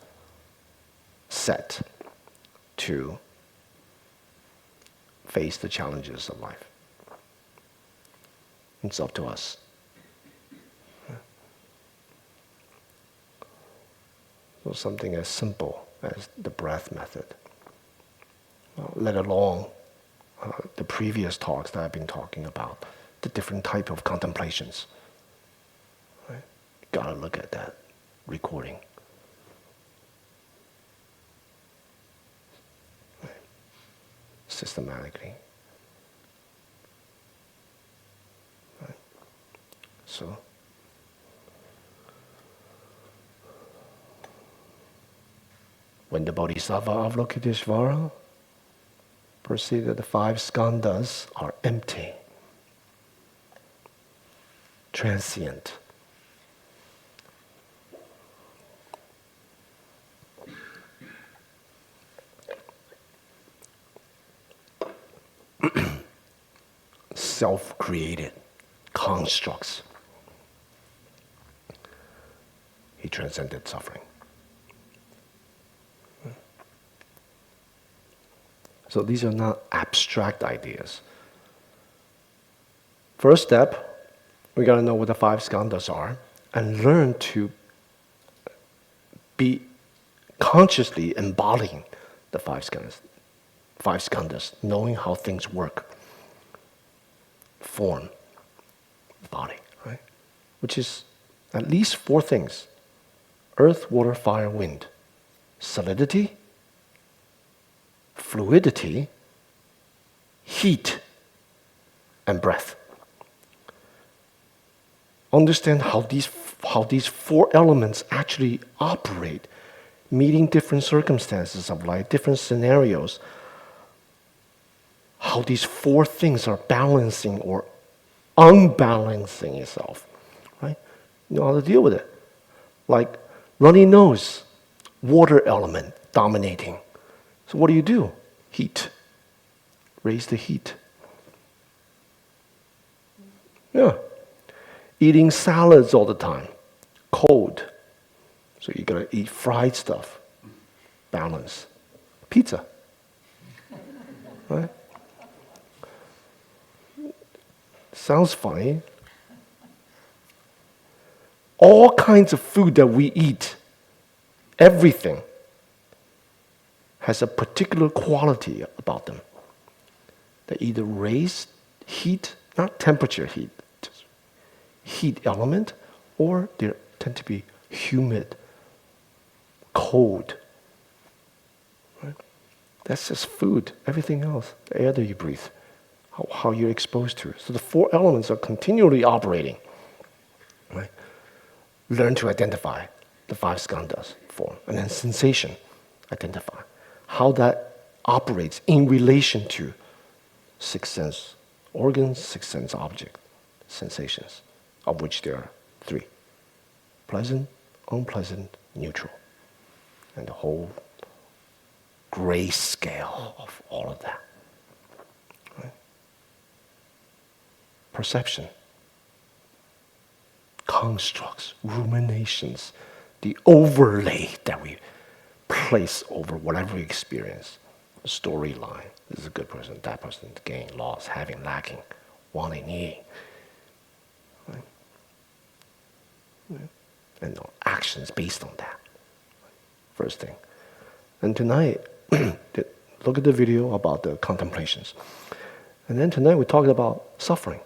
set to face the challenges of life. It's up to us. So something as simple as the breath method, let alone the previous talks that I've been talking about, the different type of contemplations. Right? Gotta look at that recording. Right? Systematically. Right? So, when the Bodhisattva Avalokiteshvara perceived that the 5 skandhas are empty, transient, self-created constructs, he transcended suffering. So these are not abstract ideas. First step, we got to know what the 5 skandhas are and learn to be consciously embodying the 5 skandhas. five skandhas, knowing how things work, form, body, right? Which is at least four things: earth, water, fire, wind. Solidity, fluidity, heat, and breath. Understand how these four elements actually operate, meeting different circumstances of life, different scenarios. How these four things are balancing or unbalancing itself, right? You know how to deal with it. Like runny nose, water element dominating. So what do? Heat. Raise the heat. Yeah. Eating salads all the time. Cold. So you gotta eat fried stuff. Balance. Pizza. Right? Sounds funny. All kinds of food that we eat, everything, has a particular quality about them. They either raise heat, not temperature heat, just heat element, or they tend to be humid, cold. Right? That's just food. Everything else, the air that you breathe, how you're exposed to it. So the four elements are continually operating. Right? Learn to identify the five skandhas form, and then sensation, identify how that operates in relation to six sense organs, six sense object, sensations, of which there are three: pleasant, unpleasant, neutral, and the whole gray scale of all of that. Right? Perception, constructs, ruminations, the overlay that we place over whatever we experience. A storyline. This is a good person, that person, gain, loss, having, lacking, wanting, needing. Right? And actions based on that. First thing. And tonight, look at the video about the contemplations. And then tonight we talked about suffering.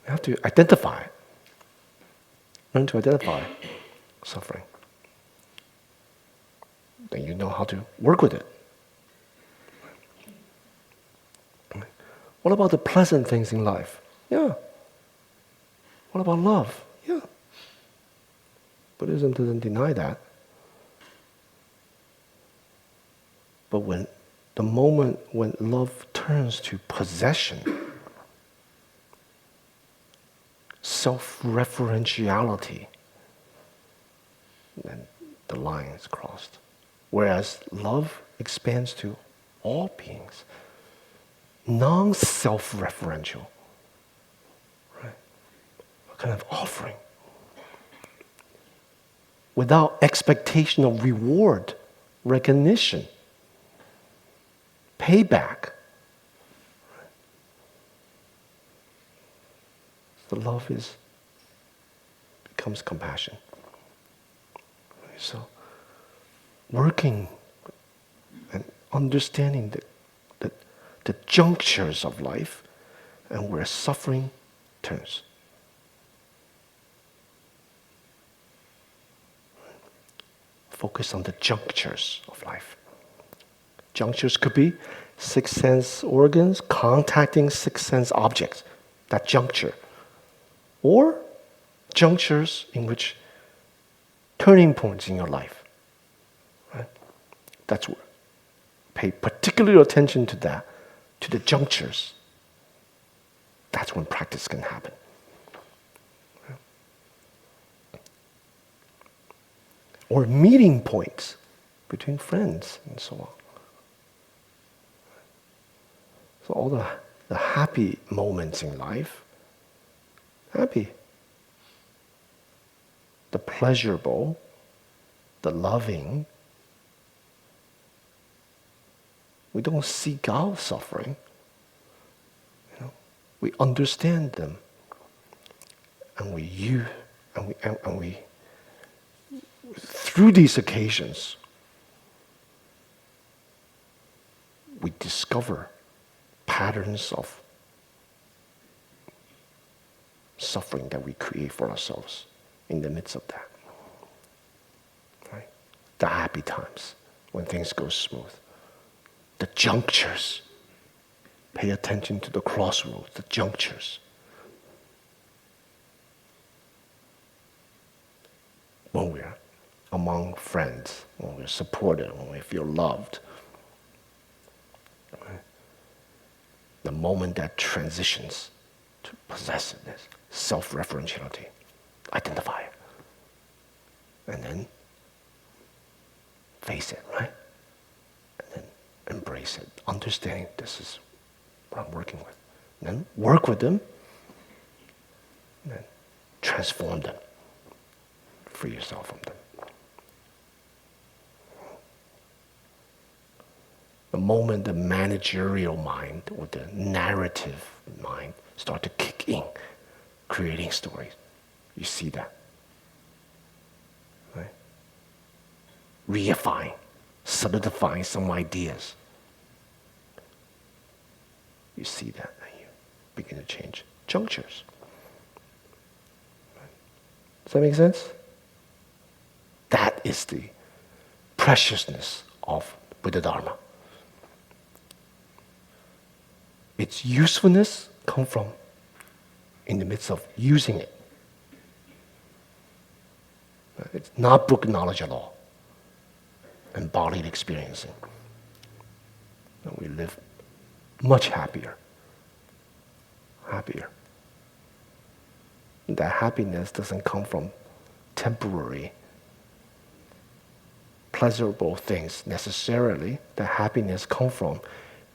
You have to identify it. Learn to identify suffering. Then you know how to work with it. What about the pleasant things in life? Yeah. What about love? Yeah. Buddhism doesn't deny that. But when the moment when love turns to possession, self-referentiality, then the line is crossed. Whereas love expands to all beings, non-self-referential, right? A kind of offering, without expectation of reward, recognition, payback. The love becomes compassion. So, working and understanding the junctures of life and where suffering turns. Focus on the junctures of life. Junctures could be six sense organs contacting six sense objects, that juncture. Or junctures in which turning points in your life. Right? That's where. Pay particular attention to that, to the junctures. That's when practice can happen. Right? Or meeting points between friends and so on. So all the happy moments in life, happy. The pleasurable, the loving. We don't seek out suffering. We understand them, and we through these occasions, discover patterns of suffering that we create for ourselves in the midst of that. Right? The happy times, when things go smooth. The junctures. Pay attention to the crossroads, the junctures. When we're among friends, when we're supported, when we feel loved. Right? The moment that transitions to possessiveness, self-referentiality, identify it. And then face it, right? And then embrace it, understanding this is what I'm working with. And then work with them, and then transform them. Free yourself from them. The moment the managerial mind or the narrative mind start to kick in, creating stories, you see that. Right? Reifying, solidifying some ideas. You see that, and you begin to change junctures. Right? Does that make sense? That is the preciousness of Buddha Dharma. Its usefulness comes from in the midst of using it. It's not book knowledge at all. Embodied experiencing. And we live much happier. Happier. That happiness doesn't come from temporary, pleasurable things necessarily. The happiness comes from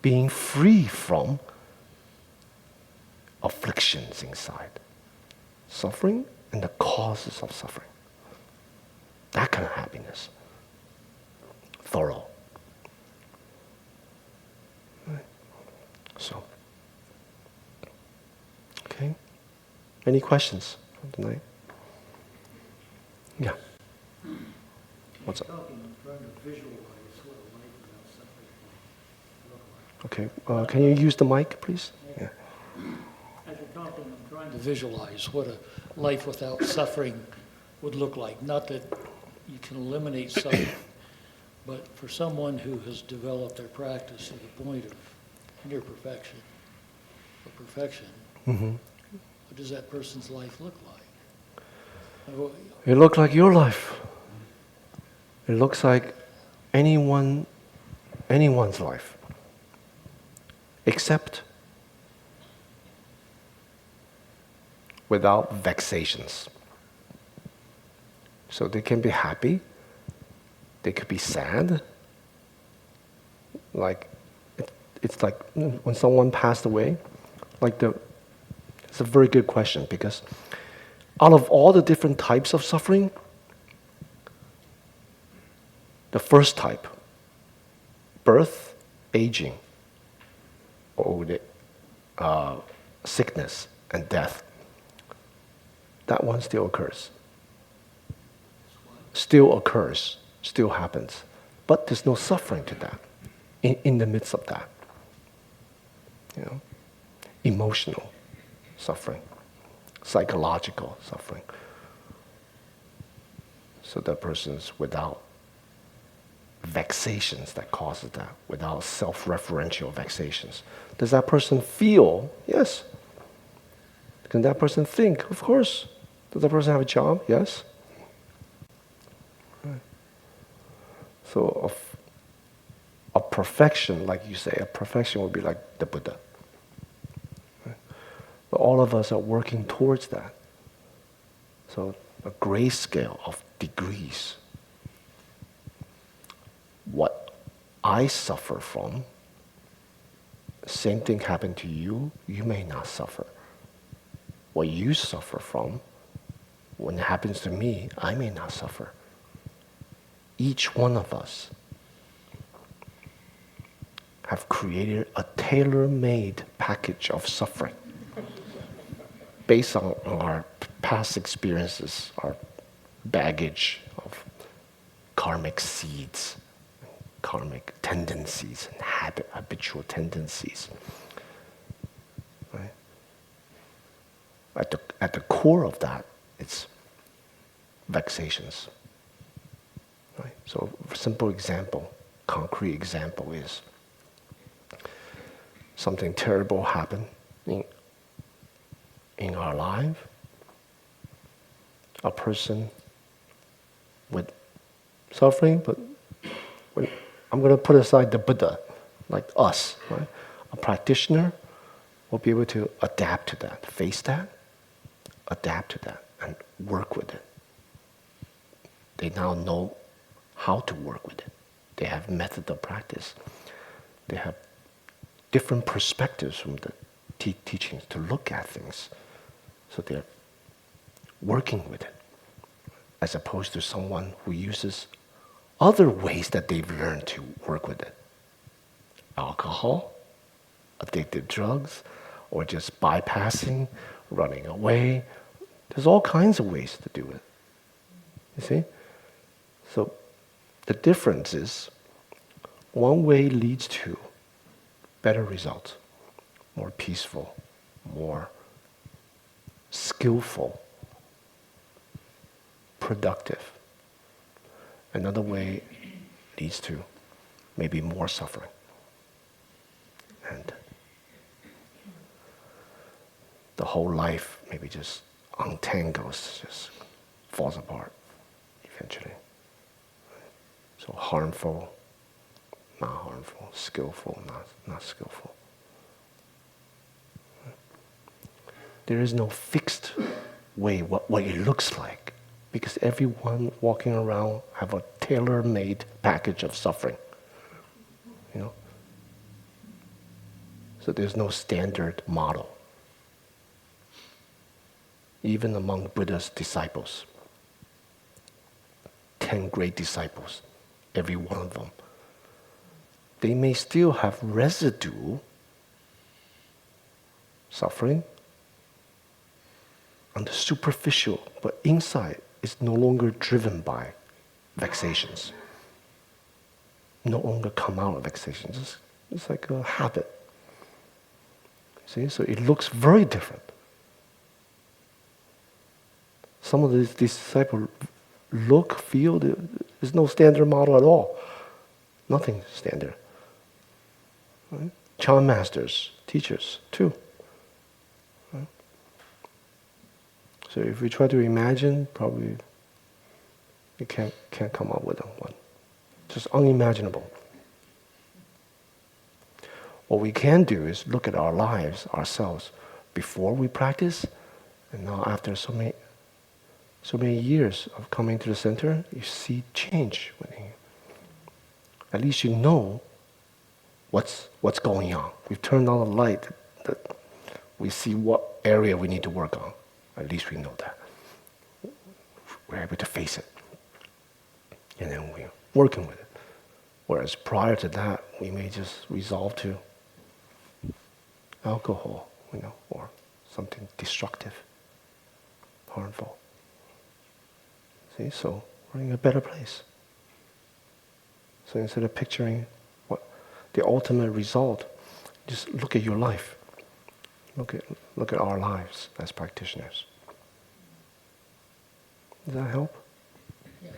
being free from afflictions inside. Suffering and the causes of suffering. That kind of happiness. Thorough. Right. So, okay. Any questions for tonight? Yeah. What's up? I'm trying to visualize what a life without suffering would look like. Okay. Can you use the mic, please? Yeah. As you're talking, I'm trying to visualize what a life without suffering would look like. Not that you can eliminate suffering, but for someone who has developed their practice to the point of near perfection, or perfection, what does that person's life look like? It looks like your life. It looks like anyone's life, except without vexations. So they can be happy, they could be sad. Like it's like when someone passed away, it's a very good question, because out of all the different types of suffering, the first type, birth, aging, old, sickness, and death, that one still occurs. Still occurs, still happens. But there's no suffering to that, in the midst of that. You know, emotional suffering, psychological suffering. So that person's without vexations that causes that, without self-referential vexations. Does that person feel? Yes. Can that person think? Of course. Does that person have a job? Yes. Right. So a perfection, like you say, a perfection would be like the Buddha. Right? But all of us are working towards that. So a grayscale of degrees. What I suffer from, same thing happened to you, you may not suffer. What you suffer from, when it happens to me, I may not suffer. Each one of us have created a tailor-made package of suffering based on our past experiences, our baggage of karmic seeds, karmic tendencies and habitual tendencies. Right? At the core of that, it's vexations. Right? So a simple example, concrete example is something terrible happened in our life. A person with suffering, but I'm going to put aside the Buddha, like us, right? A practitioner will be able to adapt to that, face that, adapt to that, and work with it. They now know how to work with it. They have method of practice. They have different perspectives from the teachings to look at things. So they're working with it, as opposed to someone who uses other ways that they've learned to work with it. Alcohol, addictive drugs, or just bypassing, running away. There's all kinds of ways to do it. You see? So the difference is, one way leads to better results, more peaceful, more skillful, productive. Another way leads to maybe more suffering. And the whole life maybe just untangles, just falls apart eventually. So harmful, not harmful, skillful, not skillful. There is no fixed way what it looks like, because everyone walking around have a tailor-made package of suffering. You know? So there's no standard model. Even among Buddha's disciples, 10 great disciples, every one of them, they may still have residue suffering on the superficial, but inside is no longer driven by vexations. No longer come out of vexations. It's like a habit. See, so it looks very different. Some of these disciples look, feel, there's no standard model at all. Nothing standard. Right? Chan masters, teachers, too. Right? So if we try to imagine, probably you can't come up with one. Just unimaginable. What we can do is look at our lives, ourselves, before we practice, and now after so many years of coming to the center, you see change within you. At least you know what's going on. We've turned on the light that we see what area we need to work on. At least we know that. We're able to face it. And then we're working with it. Whereas prior to that, we may just resolve to alcohol, or something destructive, harmful. See, so we're in a better place. So instead of picturing what the ultimate result, just look at your life. Look at our lives as practitioners. Does that help? Yeah.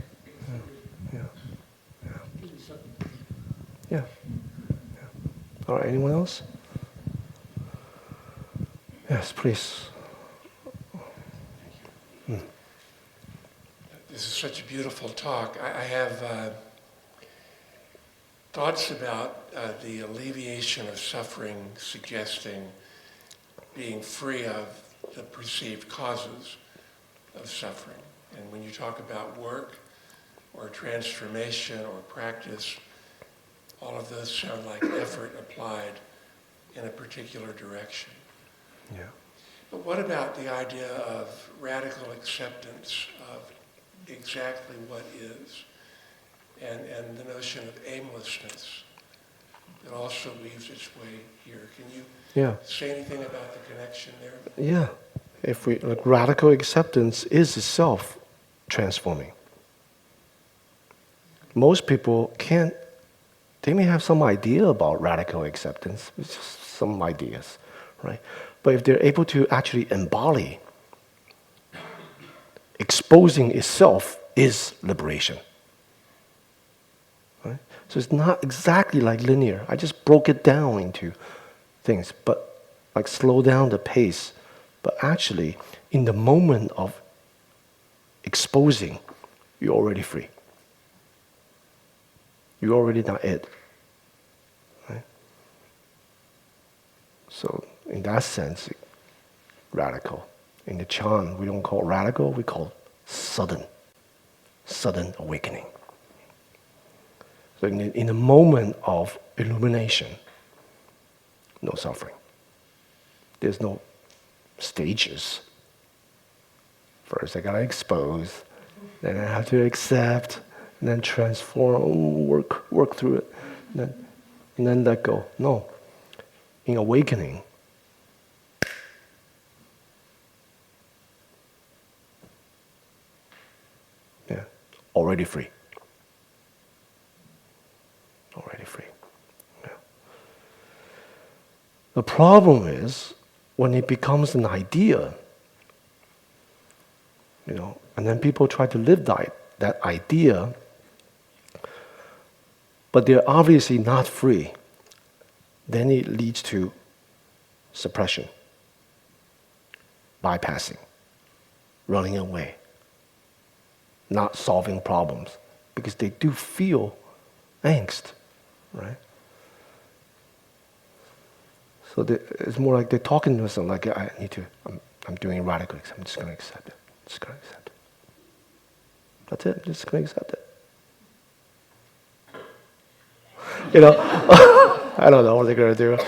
Yeah. All right, anyone else? Yes, please. This is such a beautiful talk. I have thoughts about the alleviation of suffering, suggesting being free of the perceived causes of suffering. And when you talk about work or transformation or practice, all of those sound like effort applied in a particular direction. Yeah. But what about the idea of radical acceptance of exactly what is, and the notion of aimlessness that also weaves its way here? Can you say anything about the connection there? Yeah. If we radical acceptance is itself transforming. Most people can't they may have some idea about radical acceptance, it's just some ideas, right? But if they're able to actually embody, exposing itself is liberation. Right? So it's not exactly like linear. I just broke it down into things, but like slow down the pace. But actually, in the moment of exposing, you're already free. You're already not it. Right? So in that sense, radical. In the Chan, we don't call it radical, we call it sudden awakening. So in the moment of illumination, no suffering. There's no stages. First I gotta expose, then I have to accept, and then transform, work through it, and then let go. No. In awakening, already free. Already free. Yeah. The problem is when it becomes an idea, and then people try to live that idea, but they're obviously not free, then it leads to suppression, bypassing, running away, not solving problems, because they do feel angst, right? So it's more like they're talking to themselves, like, I'm doing radical, I'm just going to accept it. Just going to accept it. That's it, I'm just going to accept it. I don't know what they're going to do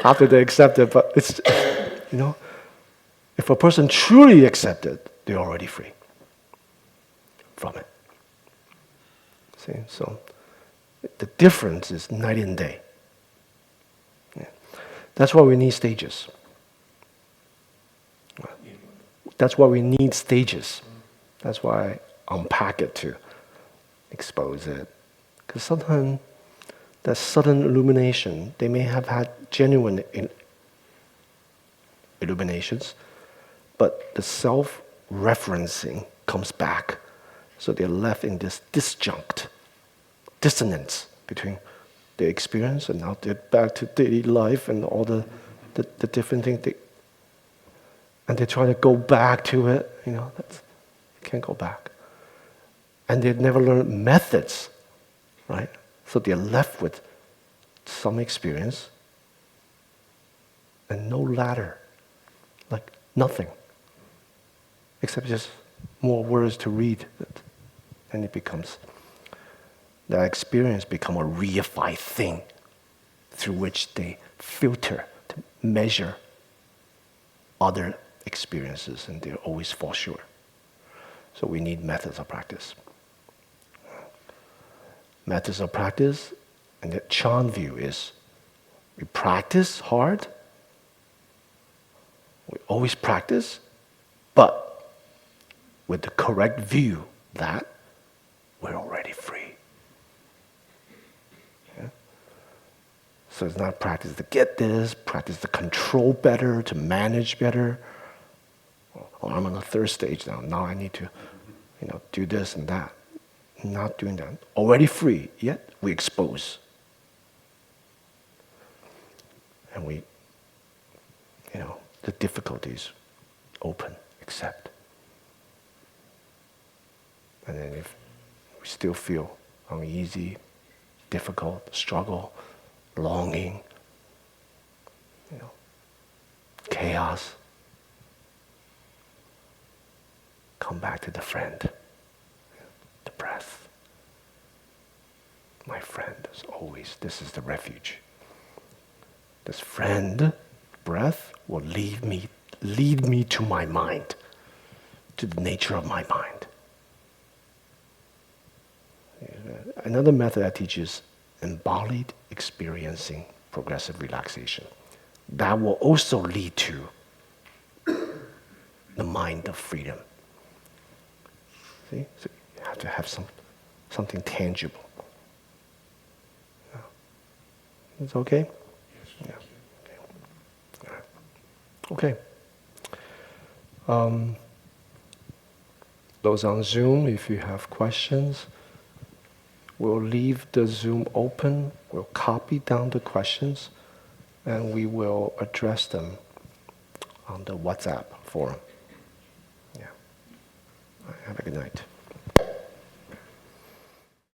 after they accept it, but it's, if a person truly accepts it, they're already free from it. See, so the difference is night and day. Yeah. That's why we need stages. That's why we need stages. That's why I unpack it to expose it. Because sometimes that sudden illumination, they may have had genuine illuminations, but the self-referencing comes back. So they're left in this dissonance between their experience and now they're back to daily life and all the different things. And they're trying to go back to it, you can't go back. And they've never learned methods, right? So they're left with some experience and no ladder, like nothing, except just more words to read. And it becomes, that experience become a reified thing through which they filter to measure other experiences, and they always fall short. So we need methods of practice. Methods of practice, and the Chan view is, we practice hard, we always practice, but with the correct view that we're already free. Yeah? So it's not practice to get this, practice to control better, to manage better. Oh, I'm on the third stage now. Now I need to, do this and that. Not doing that. Already free, yet we expose. And we, the difficulties open, accept. And then if we still feel uneasy, difficult, struggle, longing, chaos, come back to the friend, the breath. My friend is always, this is the refuge. This friend, breath, will lead me to my mind, to the nature of my mind. Another method I teach is embodied experiencing progressive relaxation. That will also lead to the mind of freedom. See? So you have to have something tangible. It's okay? Yes, thank you. Okay. Those on Zoom, if you have questions, we'll leave the Zoom open. We'll copy down the questions, and we will address them on the WhatsApp forum. Yeah. All right, have a good night.